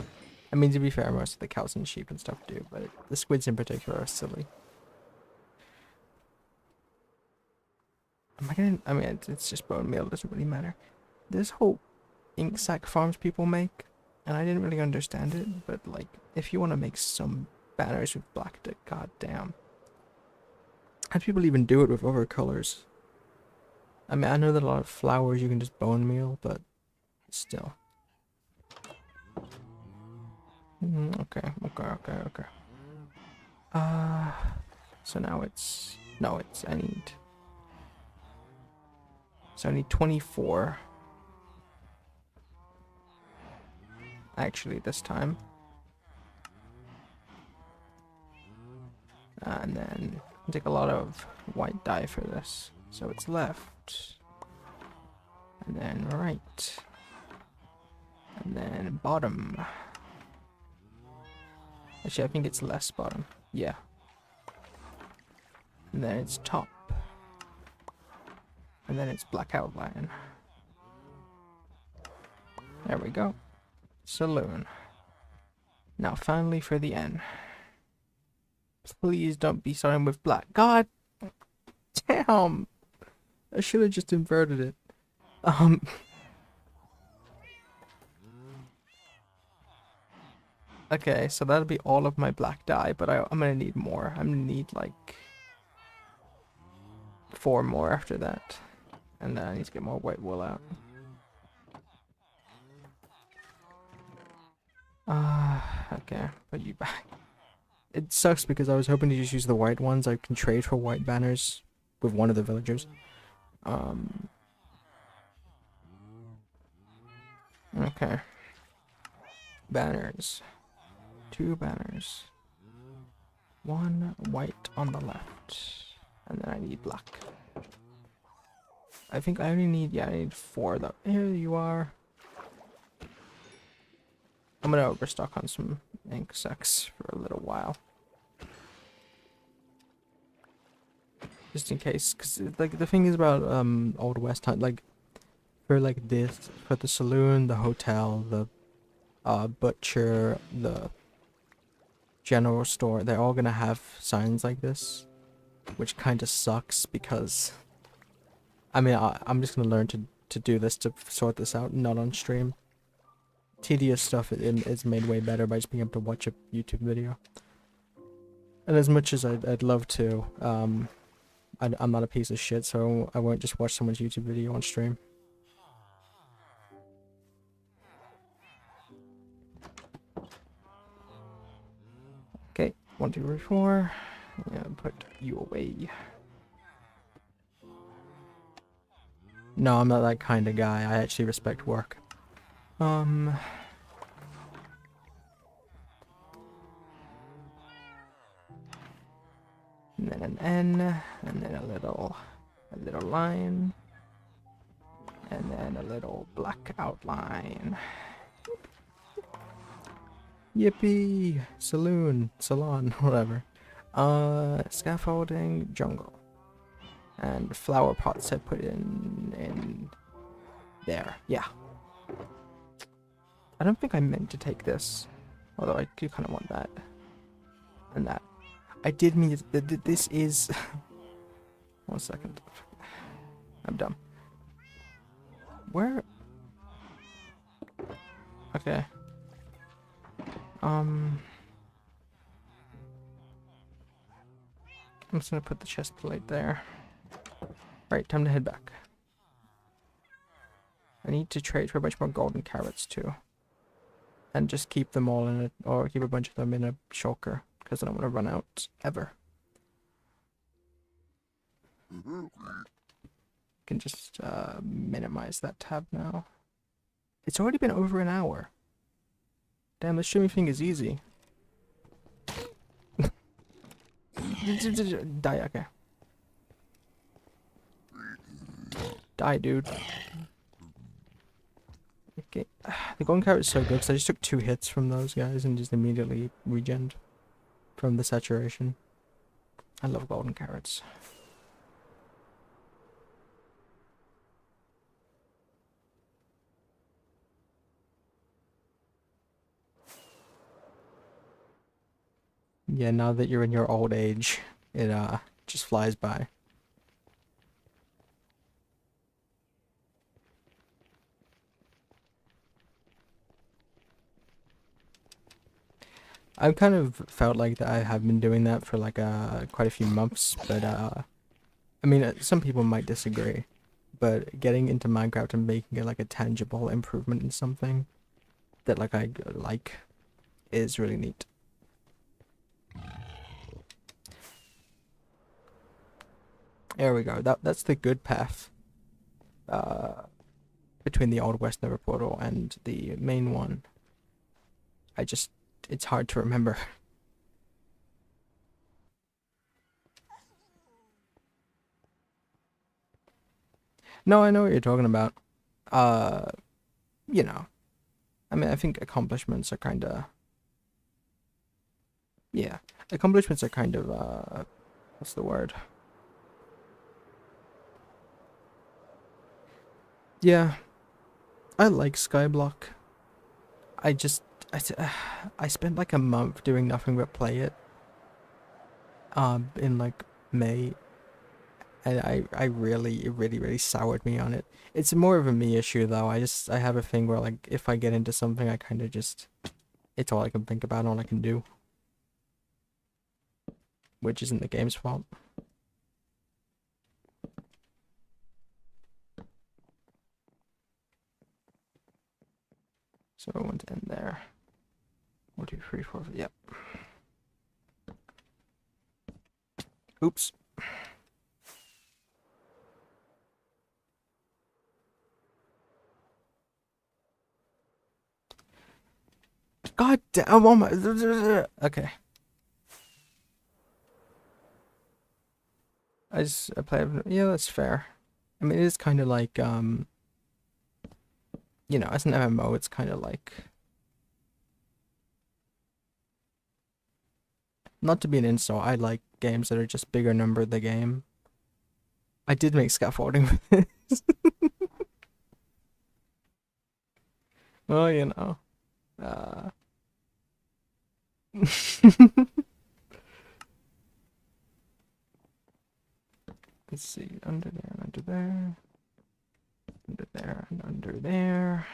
I mean, to be fair, most of the cows and sheep and stuff do, but the squids in particular are silly. Am I gonna... I mean, it's just bone meal, it doesn't really matter. This whole ink sac farms people make, and I didn't really understand it, but like, if you want to make some banners with black dye, goddamn. How do people even do it with other colors? I mean, I know that a lot of flowers you can just bone meal, but still. Okay. So now it's... No, it's... I need... So I need 24. Actually, this time. And then take a lot of white dye for this. So it's left. And then right. And then bottom. Actually, I think it's less bottom. Yeah. And then it's top. And then it's black outline. There we go. Saloon. Now finally for the N. Please don't be starting with black. God damn! I should have just inverted it. Okay, so that'll be all of my black dye, but I'm gonna need more. I'm gonna need like 4 more after that. And then I need to get more white wool out. Okay, put you back. It sucks because I was hoping to just use the white ones. I can trade for white banners with one of the villagers. Okay. Banners. 2 banners. 1 white on the left. And then I need black. I think I only need, yeah, I need 4 though. Here you are. I'm gonna overstock on some ink sacs for a little while. Just in case, because like the thing is about Old West time, like for like this, for the saloon, the hotel, the butcher, the general store, they're all gonna have signs like this, which kind of sucks because, I mean, I'm just gonna learn to do this, to sort this out, not on stream. Tedious stuff is made way better by just being able to watch a YouTube video. And as much as I'd love to, I'm not a piece of shit, so I won't just watch someone's YouTube video on stream. Okay, 1, 2, 3, 4. Yeah, put you away. No, I'm not that kind of guy. I actually respect work. And then an N, and then a little line, and then a little black outline. Yippee! Salon, whatever. Scaffolding, jungle. And flower pots I put in there. Yeah. I don't think I meant to take this. Although I do kind of want that. And that. I did mean that this is... 1 second. I'm dumb. Where... Okay. I'm just gonna put the chest plate there. Right, time to head back. I need to trade for a bunch more golden carrots too. And just keep them all in it, or keep a bunch of them in a shulker, because I don't want to run out ever. Can just minimize that tab now. It's already been over an hour. Damn, this streaming thing is easy. Die, okay. Die, dude. Okay. The golden carrot is so good because I just took 2 hits from those guys and just immediately regened from the saturation. I love golden carrots. Yeah, now that you're in your old age, it just flies by. I've kind of felt like that I have been doing that for like quite a few months, but I mean, some people might disagree, but getting into Minecraft and making it like a tangible improvement in something that like I like is really neat. There we go. That's the good path between the Old West Nether portal and the main one. It's hard to remember. No, I know what you're talking about. You know. I mean, I think accomplishments are kind of... Yeah. Accomplishments are kind of, what's the word? Yeah. I like Skyblock. I spent like a month doing nothing but play it. In like May. And it really soured me on it. It's more of a me issue though. I have a thing where like if I get into something I kind of just, it's all I can think about and all I can do. Which isn't the game's fault. So I want to end there. 1, 2, 3, 4. Yep. Oops. God damn! Oh my. Okay. I play. Yeah, that's fair. I mean, it is kind of like you know, as an MMO, it's kind of like, not to be an insult, I like games that are just bigger number the game. I did make scaffolding with this. Well, you know. Uh... Let's see, under there and under there. Under there and under there.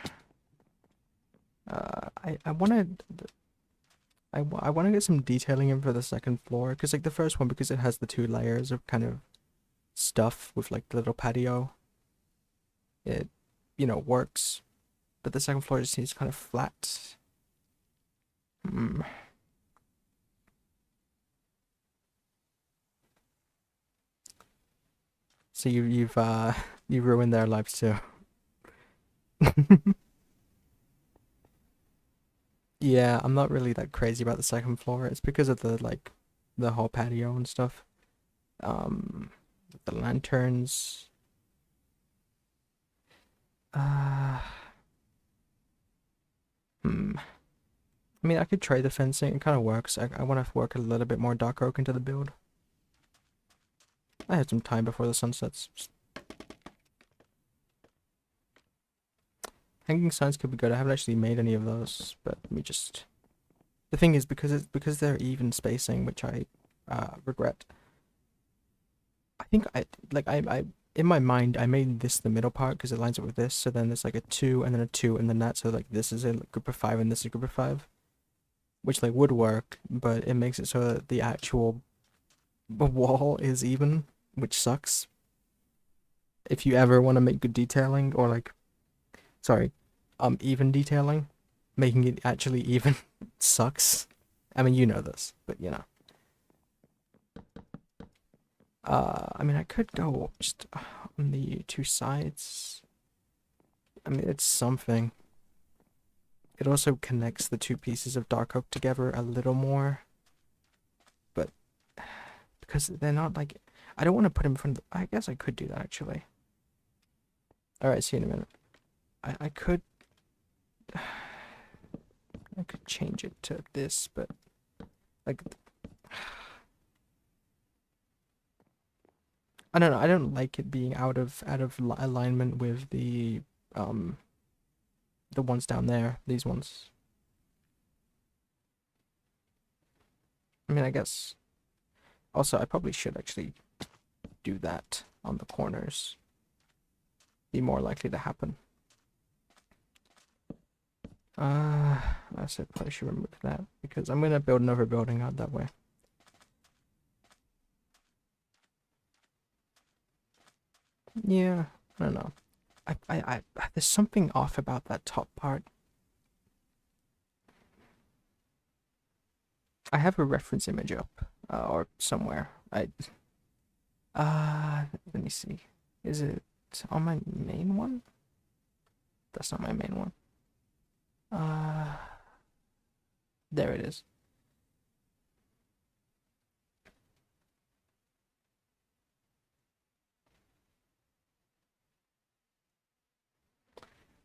I wanted... I want to get some detailing in for the second floor, because like the first one, because it has the 2 layers of kind of stuff with like the little patio, it, you know, works. But the second floor just seems kind of flat. Hmm. So you've you ruined their lives too. Yeah, I'm not really that crazy about the second floor. It's because of the like the whole patio and stuff. Um, the lanterns. Uh, hmm. I mean, I could try the fencing. It kind of works. I want to work a little bit more dark oak into the build. I had some time before the sun sets. Hanging signs could be good. I haven't actually made any of those, but let me just. The thing is, because they're even spacing, which I regret. I think I in my mind I made this the middle part because it lines up with this. So then there's like a 2 and then a 2 and then that. So like this is a group of 5 and this is a group of 5, which like would work, but it makes it so that the actual wall is even, which sucks. If you ever want to make good detailing or like, sorry, even detailing, making it actually even sucks. I mean, you know this, but you know. I mean, I could go just on the 2 sides. I mean, it's something. It also connects the 2 pieces of dark oak together a little more. But because they're not like, I don't want to put them in front of I guess I could do that actually. Alright, see you in a minute. I could change it to this, but like I don't know, I don't like it being out of alignment with the ones down there, these ones. I mean, I guess also I probably should actually do that on the corners. Be more likely to happen. I said probably should remove that because I'm gonna build another building out that way. Yeah, I don't know. There's something off about that top part. I have a reference image up, or somewhere. Let me see. Is it on my main one? That's not my main one. There it is.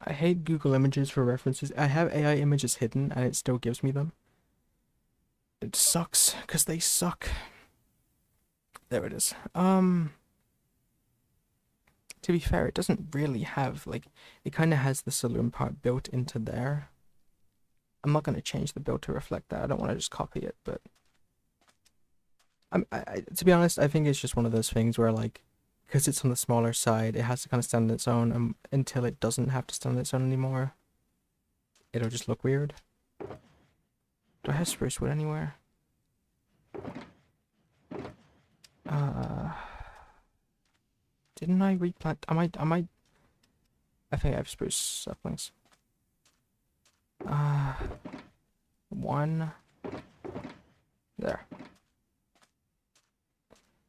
I hate Google Images for references. I have AI images hidden and it still gives me them. It sucks, because they suck. There it is. To be fair, it doesn't really have, like, it kind of has the saloon part built into there. I'm not going to change the build to reflect that. I don't want to just copy it, but to be honest, I think it's just one of those things where, like, because it's on the smaller side, it has to kind of stand on its own, until it doesn't have to stand on its own anymore. It'll just look weird. Do I have spruce wood anywhere? Didn't I replant? I think I have spruce saplings. 1. There.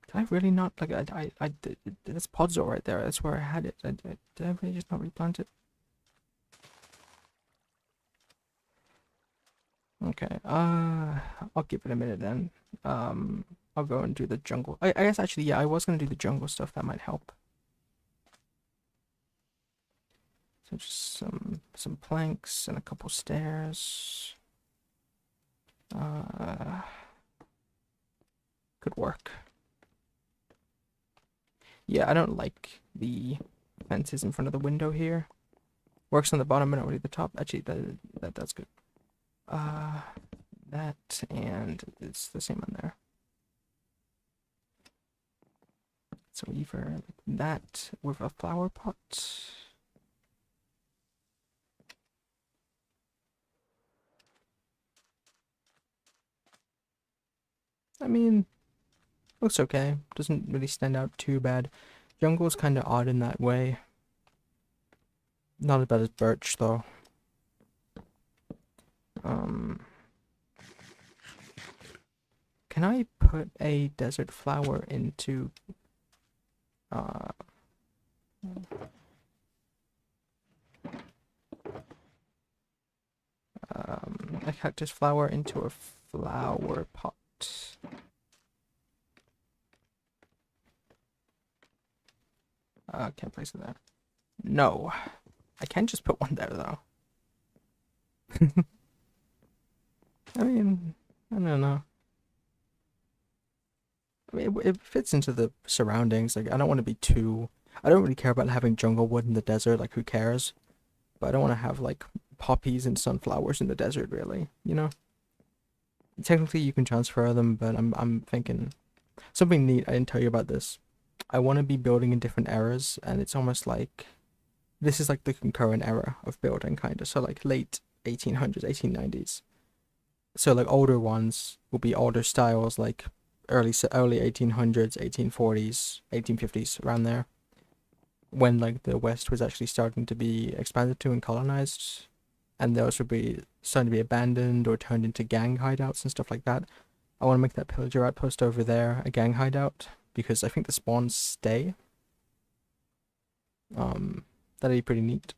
Did I really not, like, that's Podzol right there. That's where I had it. Did I really just not replant it? Okay, I'll give it a minute then. I'll go and do the jungle. I guess actually, yeah, I was gonna do the jungle stuff. That might help. So just some planks and a couple stairs. Could work. Yeah, I don't like the fences in front of the window here. Works on the bottom but not really the top. Actually, that's good. That and it's the same on there. So either like that with a flower pot. I mean, looks okay. Doesn't really stand out too bad. Jungle's kind of odd in that way. Not as bad as birch though. Can I put a desert flower into a cactus flower into a flower pot? Can't place it there. No. I can just put one there though. I mean, I don't know. I mean, it fits into the surroundings. Like, I don't want to be too... I don't really care about having jungle wood in the desert. Like, who cares? But I don't want to have, like, poppies and sunflowers in the desert, really. You know? Technically, you can transfer them, but I'm thinking... Something neat, I didn't tell you about this. I want to be building in different eras, and it's almost like... This is, like, the concurrent era of building, kind of. So, like, late 1800s, 1890s. So, like, older ones will be older styles, like... early 1800s, 1840s, 1850s, around there, when like the West was actually starting to be expanded to and colonized, and those would be starting to be abandoned or turned into gang hideouts and stuff like that. I want to make that pillager outpost over there a gang hideout because I think the spawns stay. That'd be pretty neat.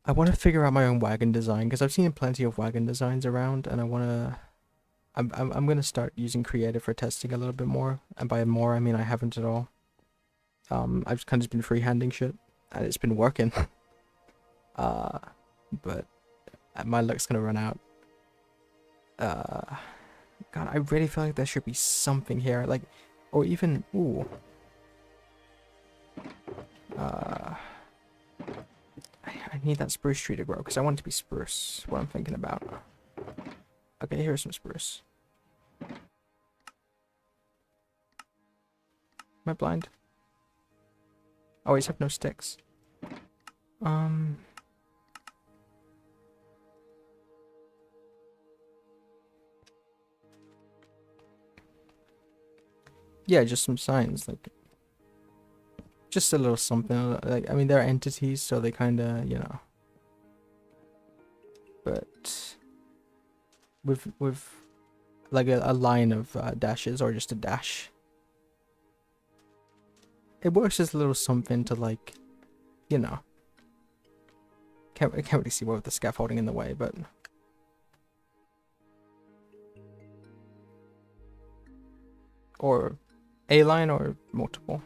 I want to figure out my own wagon design because I've seen plenty of wagon designs around, and I want to. I'm gonna start using creative for testing a little bit more, and by more I mean I haven't at all. I've kind of just been freehanding shit, and it's been working. But my luck's gonna run out. God, I really feel like there should be something here, like, or even ooh. I need that spruce tree to grow because I want it to be spruce. What I'm thinking about. Okay, here's some spruce. Am I blind? Oh, I just have no sticks. Yeah, just some signs, like, just a little something. Like, I mean, they're entities, so they kind of, you know. But with like a line of dashes or just a dash. It works as a little something to, like, you know. I can't really see what with the scaffolding in the way, but or a line or multiple.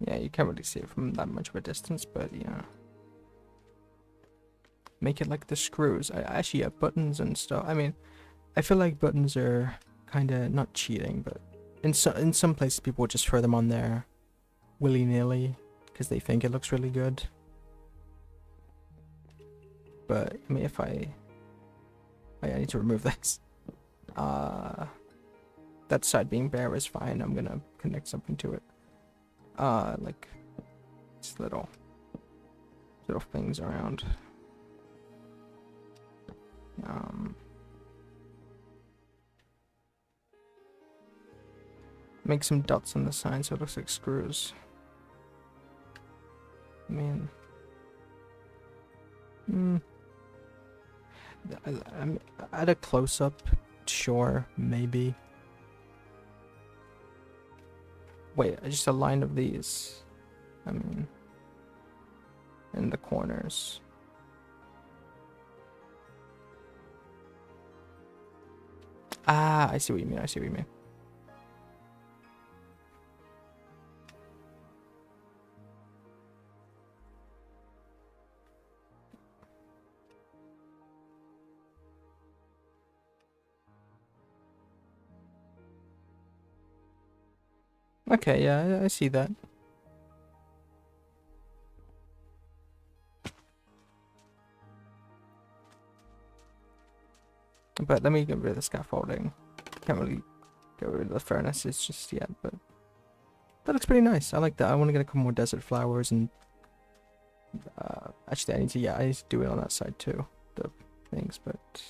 Yeah, you can't really see it from that much of a distance, but yeah. Make it like the screws. I actually have buttons and stuff. I mean, I feel like buttons are kind of not cheating, but in some places people just throw them on there willy-nilly because they think it looks really good. But I mean, if I need to remove this. That side being bare is fine. I'm gonna connect something to it. Like just little things around. make some dots on the sign so it looks like screws. I mean, at a close-up, sure, maybe. Wait, just a line of these. I mean, in the corners. Ah, I see what you mean. I see what you mean. Okay, yeah, I see that. But let me get rid of the scaffolding. Can't really get rid of the furnaces just yet, but that looks pretty nice. I like that. I want to get a couple more desert flowers and actually I need to do it on that side too. The things, but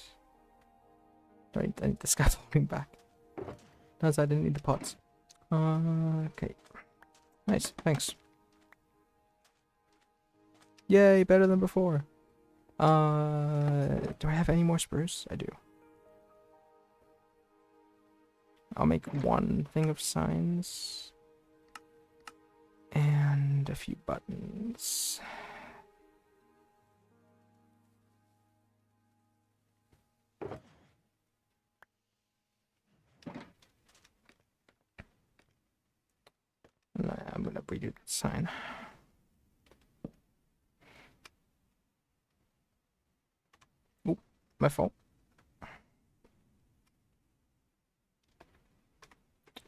I need the scaffolding back. No, I didn't need the pots. Okay. Nice, thanks. Yay, better than before. Do I have any more spruce? I do. I'll make one thing of signs. And a few buttons. I'm gonna redo the sign. Oop, my fault.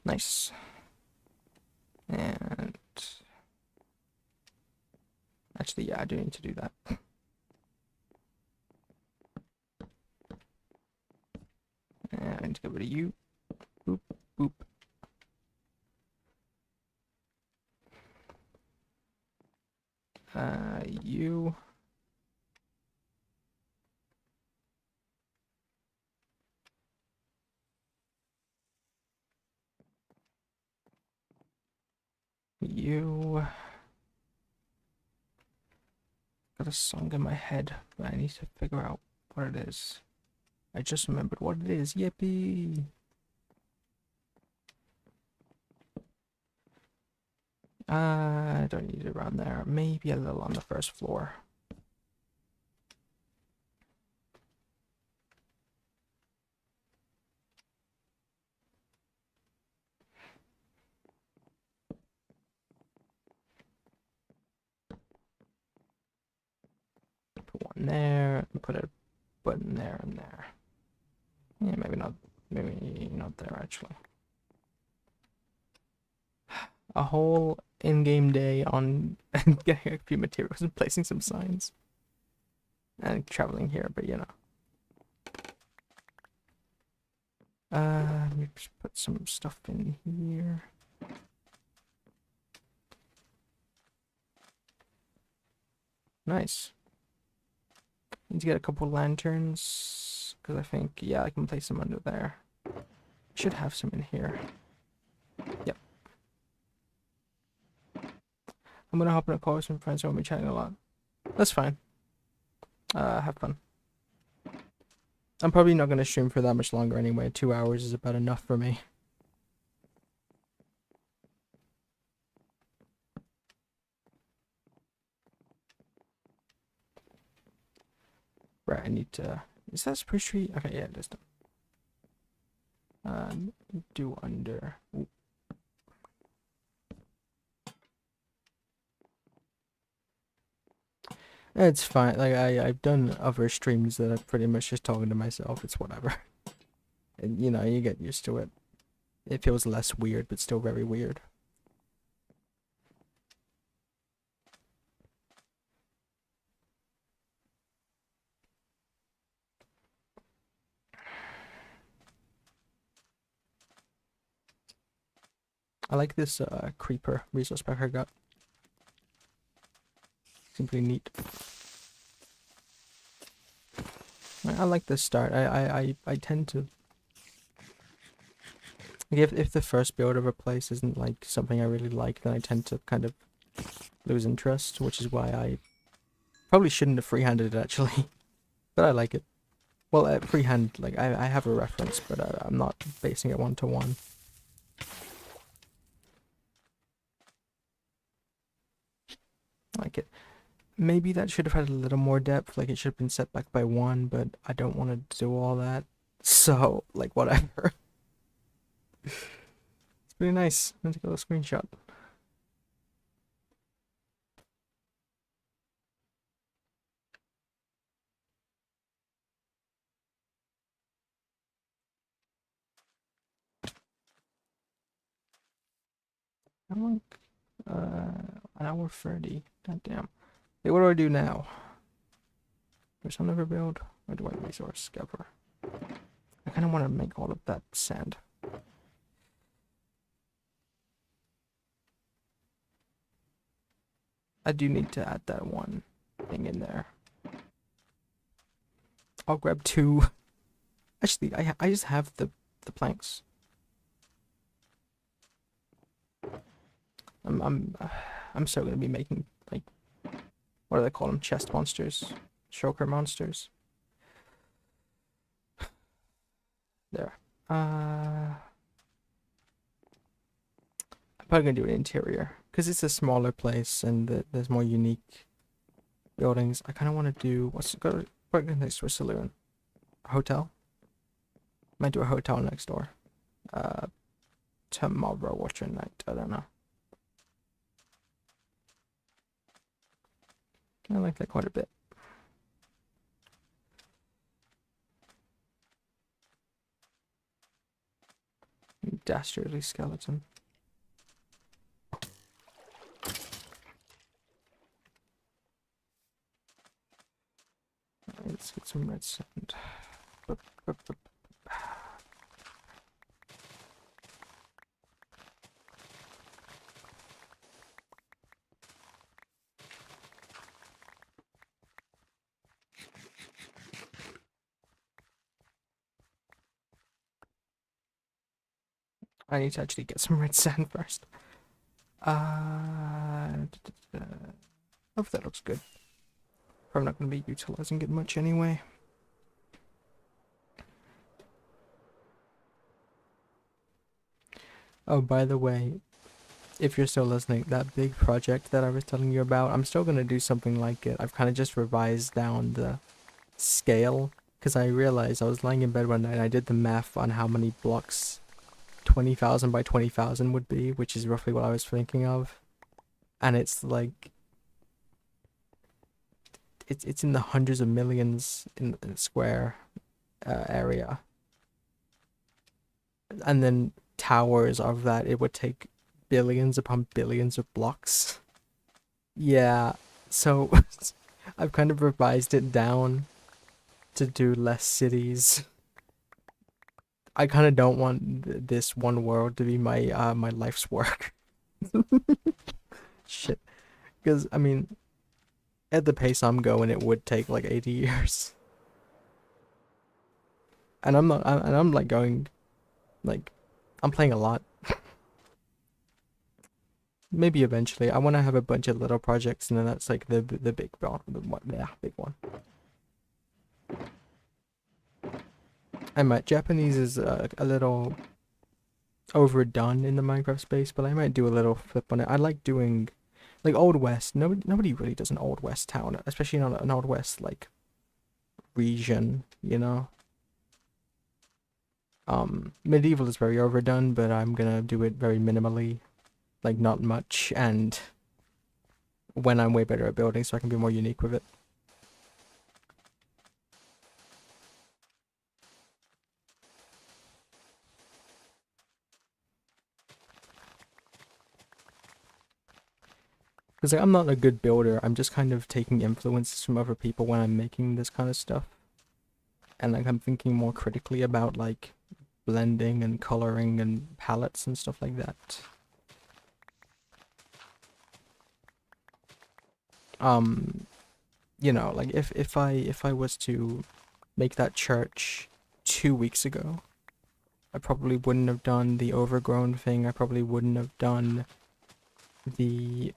Nice. And actually, yeah, I do need to do that. And I need to get rid of you. Boop, boop. You. You. Got a song in my head, but I need to figure out what it is. I just remembered what it is. Yippee! I don't need it around there. Maybe a little on the first floor. Put one there, and put a button there and there. Yeah, maybe not there actually. A whole in-game day on getting a few materials and placing some signs. And traveling here, but you know. Let me just put some stuff in here. Nice. Need to get a couple lanterns, because I think, yeah, I can place them under there. Should have some in here. Yep. I'm gonna hop in a call with some friends who will be chatting a lot. That's fine. Have fun. I'm probably not gonna stream for that much longer anyway. 2 hours is about enough for me. Right, I need to... Is that spruce tree? Okay, yeah, it is done. Do under... Ooh. It's fine. Like, I've done other streams that I'm pretty much just talking to myself. It's whatever. And, you know, you get used to it. It feels less weird, but still very weird. I like this creeper resource pack I got. Simply neat. I like this start. I tend to Like if the first build of a place isn't like something I really like, then I tend to kind of lose interest, which is why I probably shouldn't have freehanded it actually, but I like it. Well, freehand, like I have a reference, but I'm not basing it one to one. Like it. Maybe that should have had a little more depth, like it should have been set back by one, but I don't want to do all that. So, like, whatever. It's pretty nice. I'm gonna take a little screenshot. I'm like, an hour 30. God damn. Hey, what do I do now? There's another build? Or do I resource gather? I kind of want to make all of that sand. I do need to add that one thing in there. I'll grab two. Actually, I just have the planks. I'm still gonna be making, like, what do they call them? Chest monsters, shulker monsters. There. I'm probably gonna do an interior because it's a smaller place and there's more unique buildings. I kind of want to do what's go right next to a saloon, a hotel. Might do a hotel next door. Uh, Tomorrow, watch your night. I don't know. I like that quite a bit. Dastardly skeleton. Let's get some red sand. I need to actually get some red sand first. Hope that looks good. Probably not going to be utilizing it much anyway. Oh, by the way, if you're still listening, that big project that I was telling you about, I'm still going to do something like it. I've kind of just revised down the scale because I realized I was lying in bed one night and I did the math on how many blocks 20,000 by 20,000 would be, which is roughly what I was thinking of. And it's like it's in the hundreds of millions in the square area. And then towers of that, it would take billions upon billions of blocks. Yeah, so I've kind of revised it down to do less cities. I kind of don't want this one world to be my life's work. Shit, because I mean, at the pace I'm going, it would take like 80 years, and I'm not. And I'm like going, like, I'm playing a lot. Maybe eventually, I want to have a bunch of little projects, and then that's like the big one, yeah, big one. I might. Japanese is a little overdone in the Minecraft space, but I might do a little flip on it. I like doing like Old West. Nobody really does an Old West town, especially not an Old West like region, you know. Medieval is very overdone, but I'm gonna do it very minimally, like not much, and when I'm way better at building, so I can be more unique with it. Because like, I'm not a good builder. I'm just kind of taking influences from other people when I'm making this kind of stuff, and like I'm thinking more critically about like blending and coloring and palettes and stuff like that. Um, you know, like if I was to make that church 2 weeks ago, I probably wouldn't have done the overgrown thing. I probably wouldn't have done the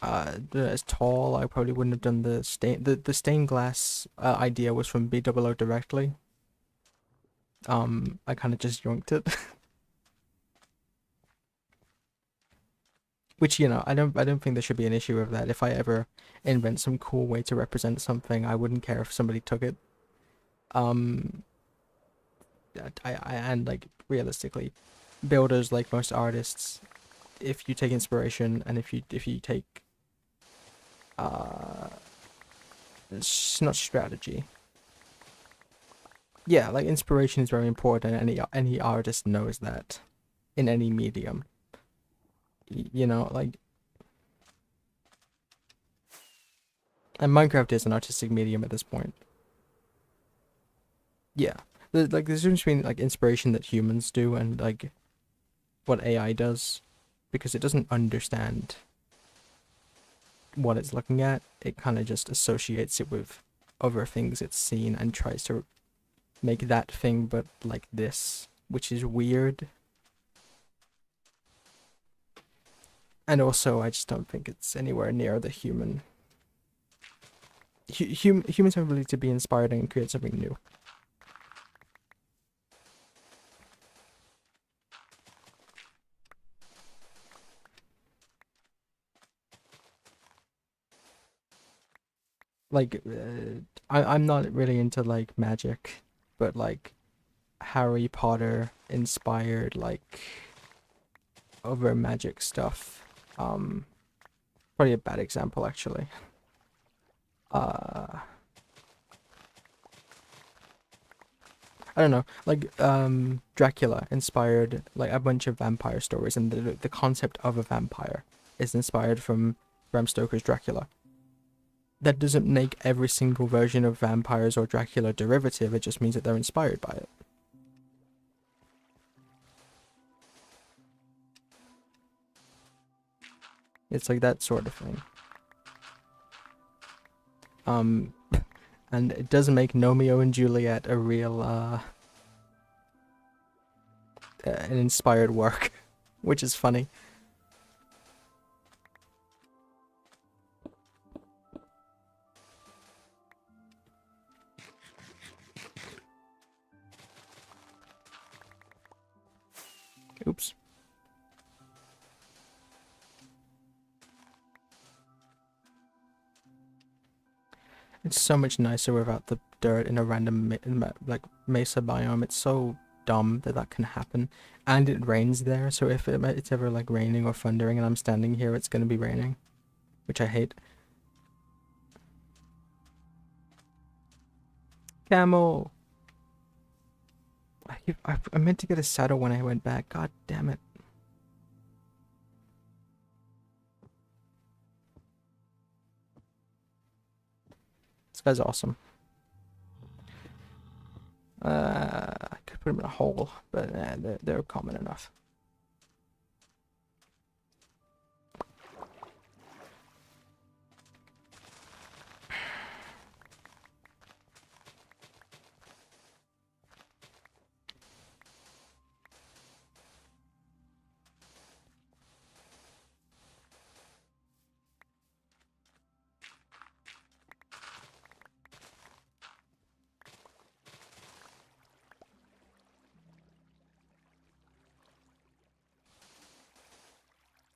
as tall. I probably wouldn't have done the stained glass idea was from BOO directly. I kind of just yoinked it. Which, you know, I don't think there should be an issue with that. If I ever invent some cool way to represent something, I wouldn't care if somebody took it. Um and like realistically, builders, like most artists, if you take inspiration and if you take it's not strategy. Yeah, like inspiration is very important. Any artist knows that in any medium. You know, like, and Minecraft is an artistic medium at this point. Yeah, there's the difference between like inspiration that humans do and like what AI does, because it doesn't understand what it's looking at. It kind of just associates it with other things it's seen and tries to make that thing, but like this, which is weird. And also, I just don't think it's anywhere near the human. Humans have the ability to be inspired and create something new. Like, I'm not really into like magic, but like Harry Potter inspired like other magic stuff. Probably a bad example actually. I don't know, like Dracula inspired like a bunch of vampire stories, and the concept of a vampire is inspired from Bram Stoker's Dracula. That doesn't make every single version of vampires or Dracula derivative, it just means that they're inspired by it. It's like that sort of thing. And it doesn't make Romeo and Juliet a real, an inspired work, which is funny. Oops. It's so much nicer without the dirt in a random like mesa biome. It's so dumb that that can happen, and it rains there. So if it's ever like raining or thundering and I'm standing here, it's gonna be raining, which I hate. Camel. I meant to get a saddle when I went back. God damn it. This guy's awesome. I could put him in a hole, but they're common enough.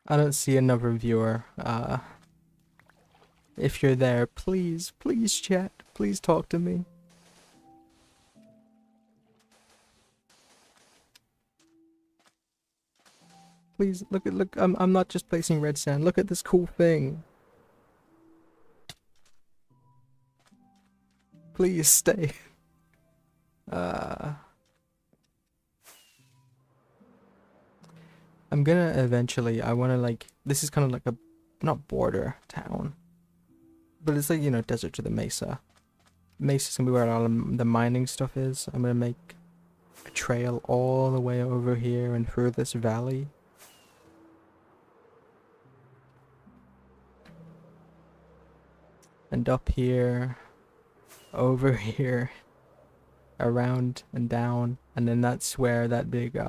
I don't see another viewer. If you're there, please chat. Please talk to me. Please look. I'm not just placing red sand. Look at this cool thing. Please stay. I'm gonna eventually. I wanna like. This is kind of like a, not border town, but it's like, you know, desert to the mesa. Mesa's gonna be where all the mining stuff is. I'm gonna make a trail all the way over here and through this valley. And up here, over here. around and down, and then that's where that big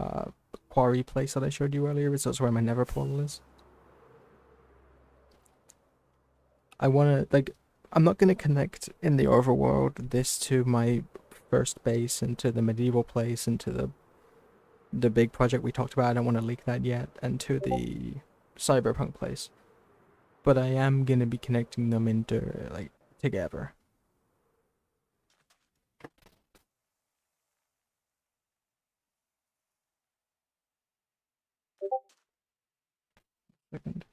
quarry place that I showed you earlier is. Also where my Nether portal is. I wanna like, I'm not gonna connect in the overworld this to my first base and to the medieval place and to the big project we talked about. I don't want to leak that yet, and to the cyberpunk place. But I am gonna be connecting them into like together. Second.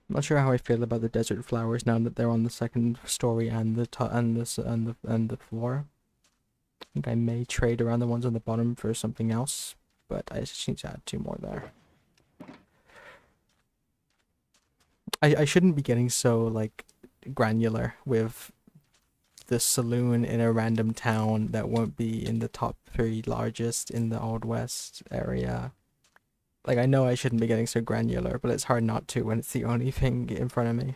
I'm not sure how I feel about the desert flowers now that they're on the second story and the top and this and the floor. I think I may trade around the ones on the bottom for something else, but I just need to add 2 more there. I shouldn't be getting so like granular with the saloon in a random town that won't be in the top 3 largest in the Old West area. Like, I know I shouldn't be getting so granular, but it's hard not to when it's the only thing in front of me.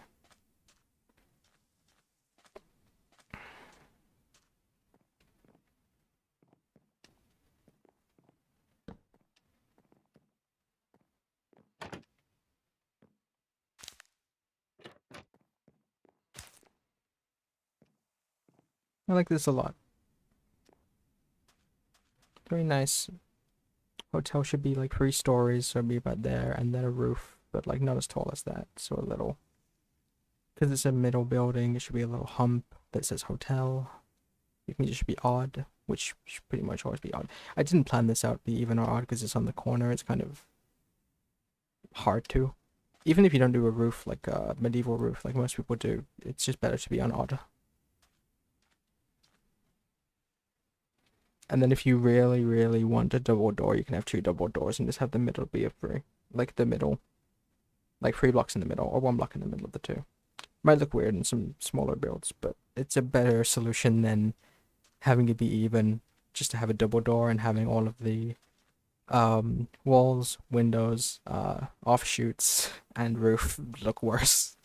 I like this a lot. Very nice. Hotel should be like 3 stories, so it'd be about there, and then a roof, but like not as tall as that, so a little. Because it's a middle building, it should be a little hump that says hotel. It can just be odd, which should pretty much always be odd. I didn't plan this out be even or odd because it's on the corner. It's kind of hard to. Even if you don't do a roof, like a medieval roof, like most people do, it's just better to be on odd. And then if you really, really want a double door, you can have 2 double doors and just have the middle be a 3. Like the middle. Like 3 blocks in the middle, or 1 block in the middle of the 2. Might look weird in some smaller builds, but it's a better solution than having it be even, just to have a double door and having all of the walls, windows, offshoots, and roof look worse.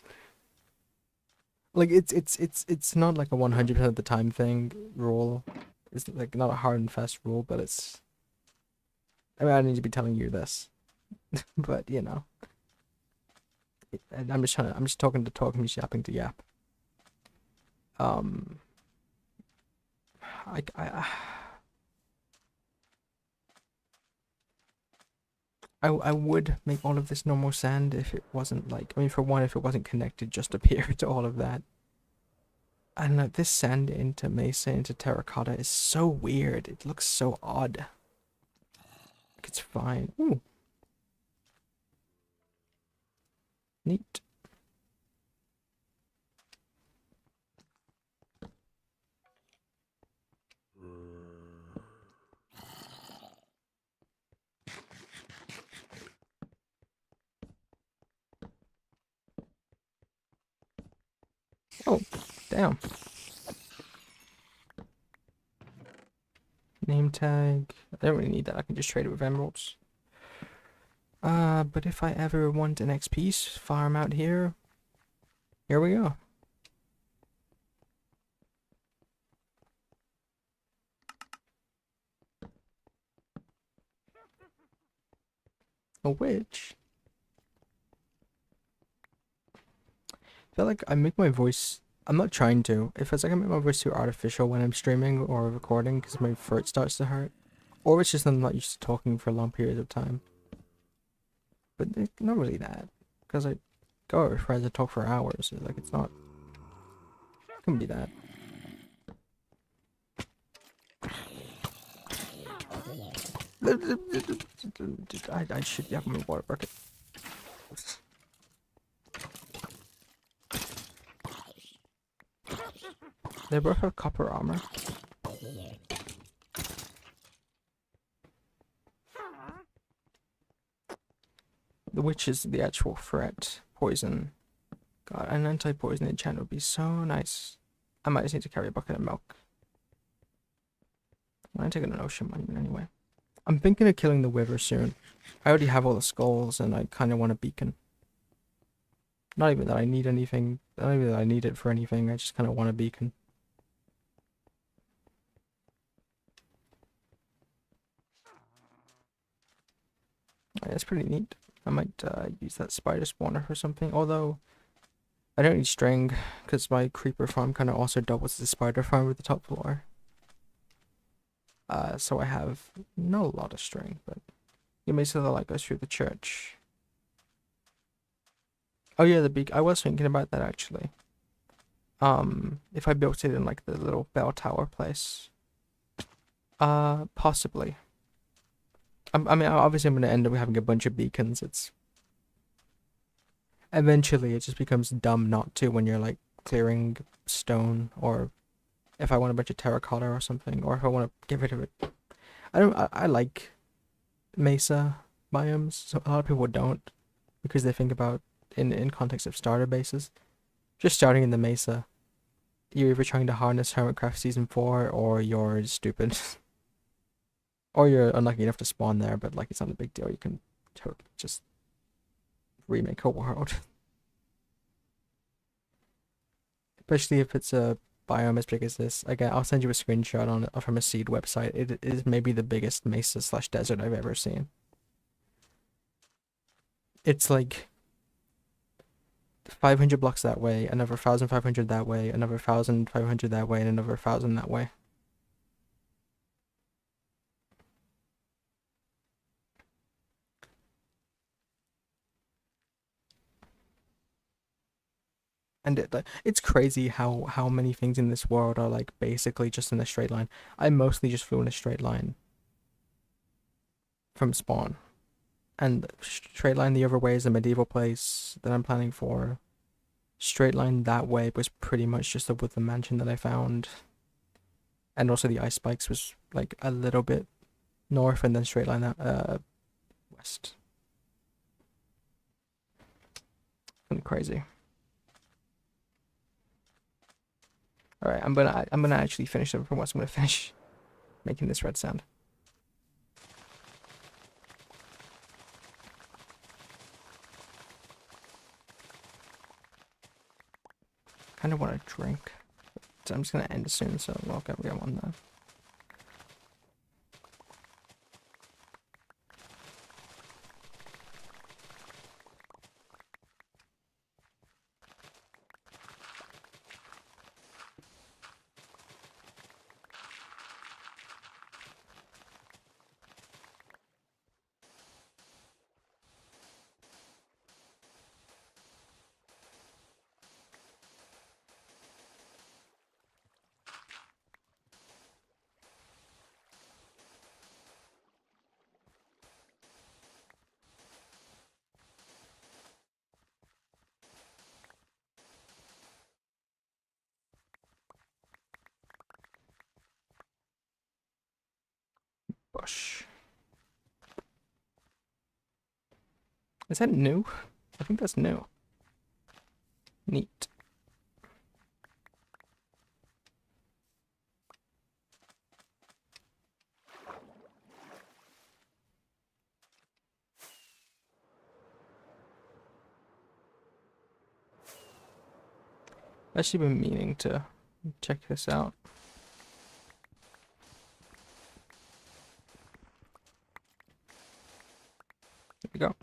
Like it's not like a 100% of the time thing rule. It's like not a hard and fast rule, but it's. I mean, I don't need to be telling you this, but you know, I'm just talking to talk, I'm just yapping to yap. I would make all of this normal sand if it wasn't like, I mean, for one, if it wasn't connected just up here to all of that. I don't know, this sand into mesa, into terracotta is so weird. It looks so odd. Like, it's fine. Ooh. Neat. Oh, damn. Name tag. I don't really need that. I can just trade it with emeralds. But if I ever want an XP farm out here, here we go. A witch? I feel like I make my voice. I'm not trying to. It feels like I make my voice too artificial when I'm streaming or recording because my throat starts to hurt. Or it's just I'm not used to talking for long periods of time. But it's not really that. Because I go with friends and talk for hours. It's like, it's not. It can be that. I should have my water bucket. They both have copper armor. The witch is the actual threat. Poison. God, an anti-poison enchant would be so nice. I might just need to carry a bucket of milk. I'm taking an ocean monument anyway. I'm thinking of killing the Wither soon. I already have all the skulls, and I kind of want a beacon. Not even that I need anything. Not even that I need it for anything. I just kind of want a beacon. That's pretty neat. I might use that spider spawner for something. Although I don't need string because my creeper farm kind of also doubles as a spider farm with the top floor. So I have not a lot of string, but you may see the light goes through the church. Oh yeah, the beacon. I was thinking about that actually. If I built it in like the little bell tower place. Possibly. I mean, obviously I'm gonna end up having a bunch of beacons. It's eventually it just becomes dumb not to when you're like clearing stone, or if I want a bunch of terracotta or something, or if I want to get rid of it. I like mesa biomes. So a lot of people don't because they think about in context of starter bases. Just starting in the mesa, you're either trying to harness Hermitcraft Season 4 or you're stupid. Or you're unlucky enough to spawn there, but like it's not a big deal. You can totally just remake a world. Especially if it's a biome as big as this. Again, I'll send you a screenshot on it from a seed website. It is maybe the biggest mesa slash desert I've ever seen. It's like 500 blocks that way, another 1,500 that way, another 1,500 that way, and another 1,000 that way. And it's crazy how many things in this world are like basically just in a straight line. I mostly just flew in a straight line from spawn. And straight line the other way is a medieval place that I'm planning for. Straight line that way was pretty much just a woodland mansion that I found. And also the ice spikes was like a little bit north, and then straight line that west. Kind of crazy. All right, I'm gonna actually finish it from once. I'm gonna finish making this red sand. Kind of want to drink, so I'm just gonna end it soon. So we'll get on that. Bush. Is that new? I think that's new. Neat. I've actually been meaning to check this out. There we go.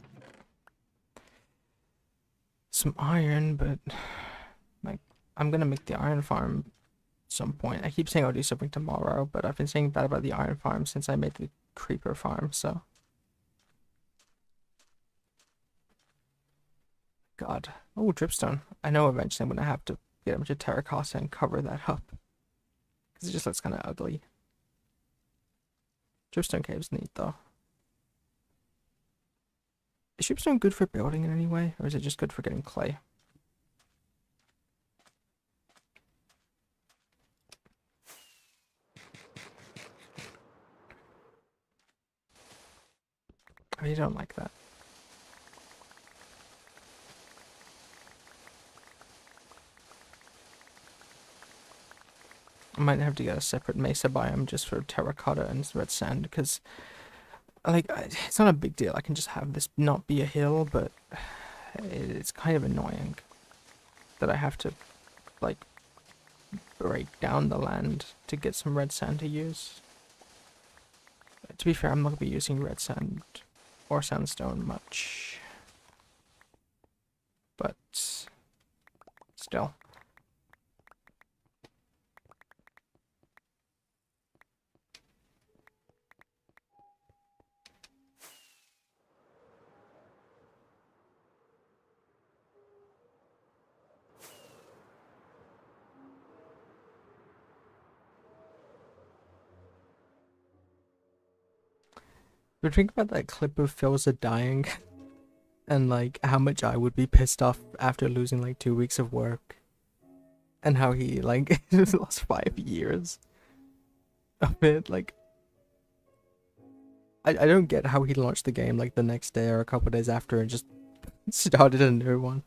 Some iron, but like I'm gonna make the iron farm at some point. I keep saying I'll do something tomorrow, but I've been saying that about the iron farm since I made the creeper farm, so. God. Oh, dripstone. I know eventually I'm gonna have to get a bunch of terracotta and cover that up. Because it just looks kind of ugly. Dripstone cave's neat though. Is dripstone good for building in any way, or is it just good for getting clay? I really don't like that. I might have to get a separate mesa biome just for terracotta and red sand, because Like, it's not a big deal. I can just have this not be a hill, but it's kind of annoying that I have to, like, break down the land to get some red sand to use. To be fair, I'm not going to be using red sand or sandstone much. But still. But think about that clip of Philza dying and like how much I would be pissed off after losing like 2 weeks of work. And how he like lost 5 years of it. Like I don't get how he launched the game like the next day or a couple days after and just started a new one.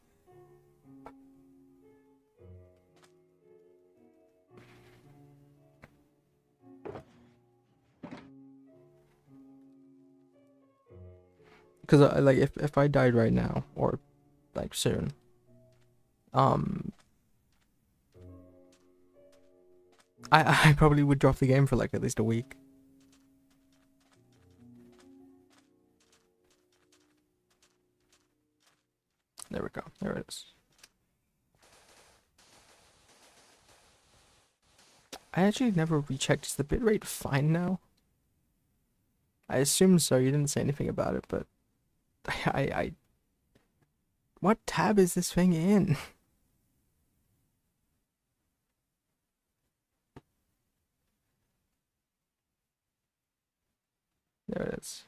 Because like if I died right now or like soon, um, I probably would drop the game for like at least a week. There we go. There it is. I actually never rechecked. Is the bitrate fine now? I assume so. You didn't say anything about it, but I what tab is this thing in? There it is.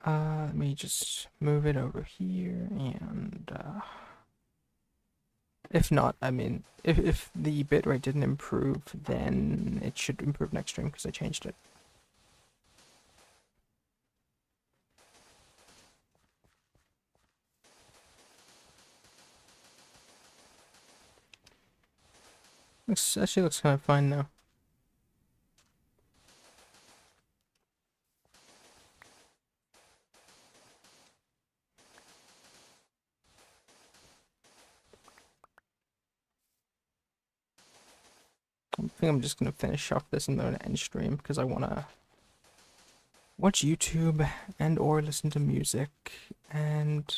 Let me just move it over here and if not, I mean, if the bitrate didn't improve, then it should improve next stream because I changed it. Actually looks kind of fine now. I think I'm just gonna finish off this and then end stream because I wanna watch YouTube and or listen to music and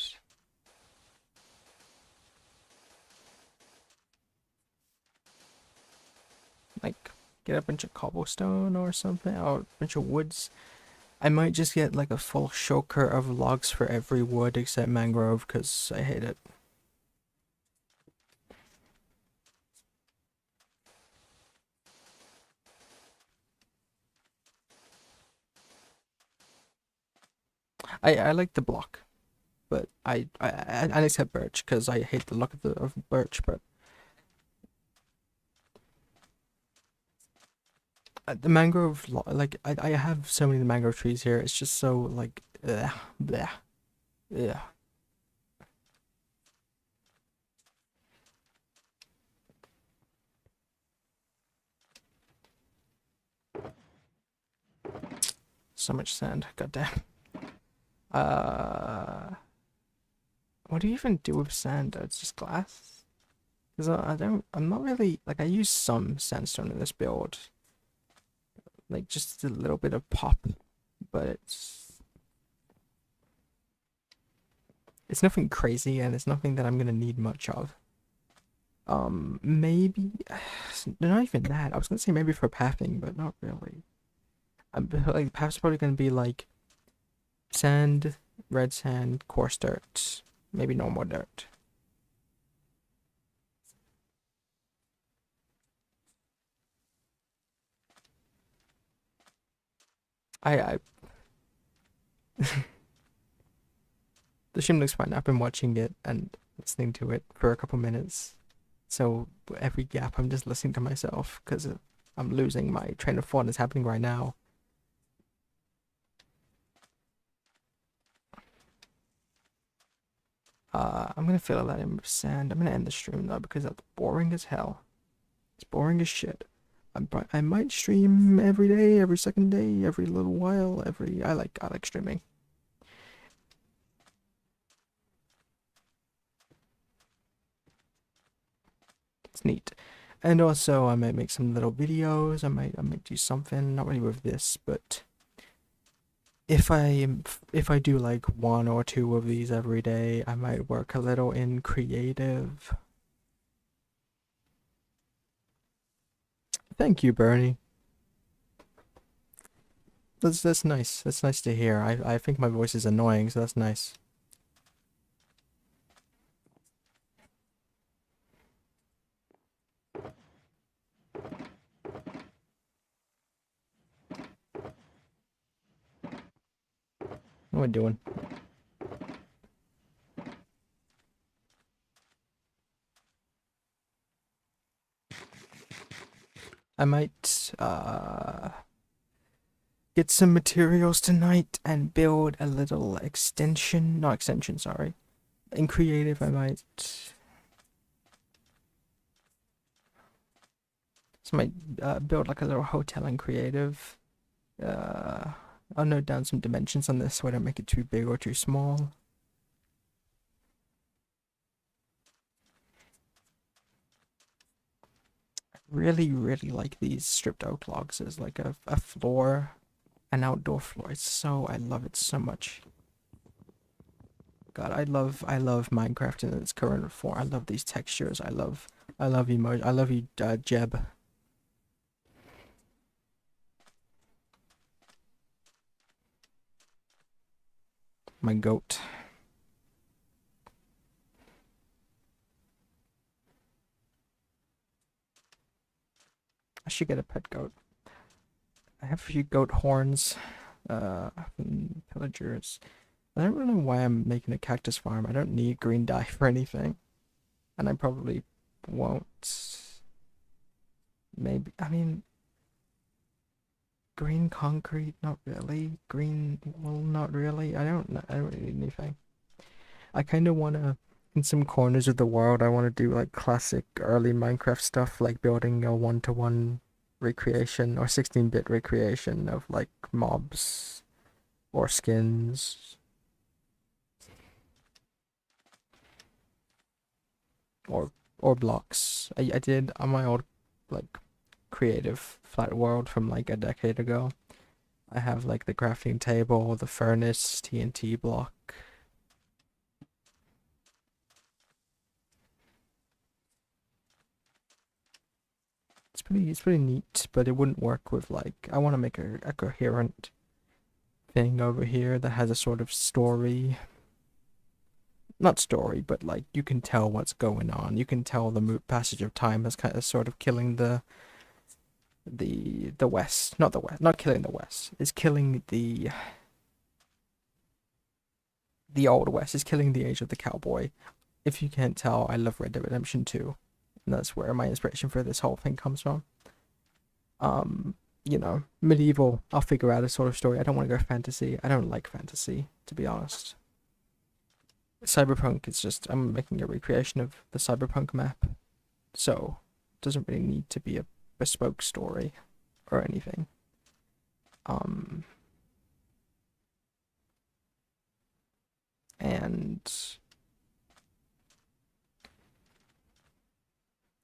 like get a bunch of cobblestone or something or a bunch of woods. I might just get like a full shulker of logs for every wood except mangrove because I hate it. I like the block, but I accept birch because I hate the look of birch. But the mangrove, like I have so many mangrove trees here. It's just so like bleh, yeah. So much sand. Goddamn. Uh, what do you even do with sand? It's just glass. Because I don't. I'm not really like I use some sandstone in this build. Like just a little bit of pop, but it's nothing crazy and it's nothing that I'm gonna need much of. Maybe not even that. I was gonna say maybe for pathing, but not really. Like path's probably gonna be like sand, red sand, coarse dirt, maybe normal dirt. I the stream looks fine. I've been watching it and listening to it for a couple minutes. So every gap, I'm just listening to myself because I'm losing my train of thought. It's happening right now. I'm gonna fill that in with sand. I'm gonna end the stream though because that's boring as hell. It's boring as shit. I might stream every day, every second day, every little while, I like streaming. It's neat. And also I might make some little videos, I might do something, not really with this, but if I do like 1 or 2 of these every day, I might work a little in creative. Thank you, Bernie. That's nice. That's nice to hear. I think my voice is annoying, so that's nice. What am I doing? I might get some materials tonight and build a little extension. Not extension, sorry. In creative, I might build like a little hotel in creative. I'll note down some dimensions on this so I don't make it too big or too small. I really, really like these stripped oak logs as like a floor, an outdoor floor. I love it so much. God, I love Minecraft in its current form. I love these textures. I love emoji. I love you, Jeb. My goat. I should get a pet goat. I have a few goat horns. Pillagers. I don't really know why I'm making a cactus farm. I don't need green dye for anything. And I probably won't. Maybe, I mean, green concrete, not really. Green wool, not really. I don't really need anything. I kind of want to, in some corners of the world, I want to do like classic early Minecraft stuff, like building a one-to-one recreation or 16-bit recreation of like mobs or skins or blocks. I did on my old like creative flat world from like a decade ago. I have like the crafting table, the furnace, TNT block. It's pretty neat, but it wouldn't work with like I want to make a coherent thing over here that has a sort of story. Not story, but like you can tell what's going on. You can tell the passage of time is kind of sort of killing the West, not the West, not killing the West. Is killing the old West. Is killing the age of the cowboy. If you can't tell, I love Red Dead Redemption 2. And that's where my inspiration for this whole thing comes from. You know, medieval, I'll figure out a sort of story. I don't want to go fantasy. I don't like fantasy, to be honest. Cyberpunk is just, I'm making a recreation of the Cyberpunk map. So, it doesn't really need to be a bespoke story or anything. And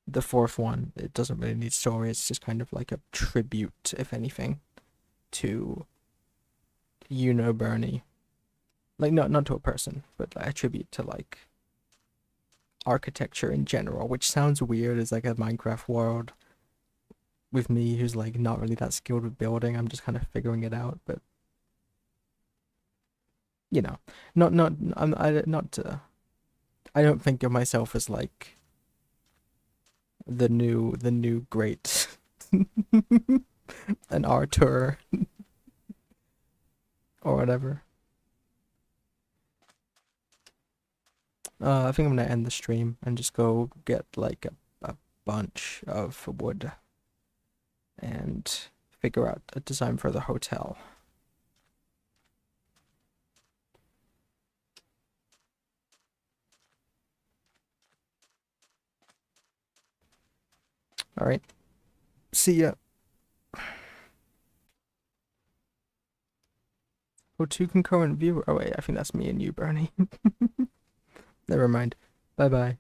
the fourth one, it doesn't really need story. It's just kind of like a tribute, if anything, to Bernie. Like not to a person, but a tribute to like architecture in general, which sounds weird as like a Minecraft world with me who's like not really that skilled with building. I'm just kind of figuring it out, but you know, not I not I don't think of myself as like the new great an Arthur or whatever. I think I'm gonna end the stream and just go get like a bunch of wood and figure out a design for the hotel. Alright. See ya. Oh, two concurrent viewer. Oh wait, I think that's me and you, Bernie. Never mind. Bye bye.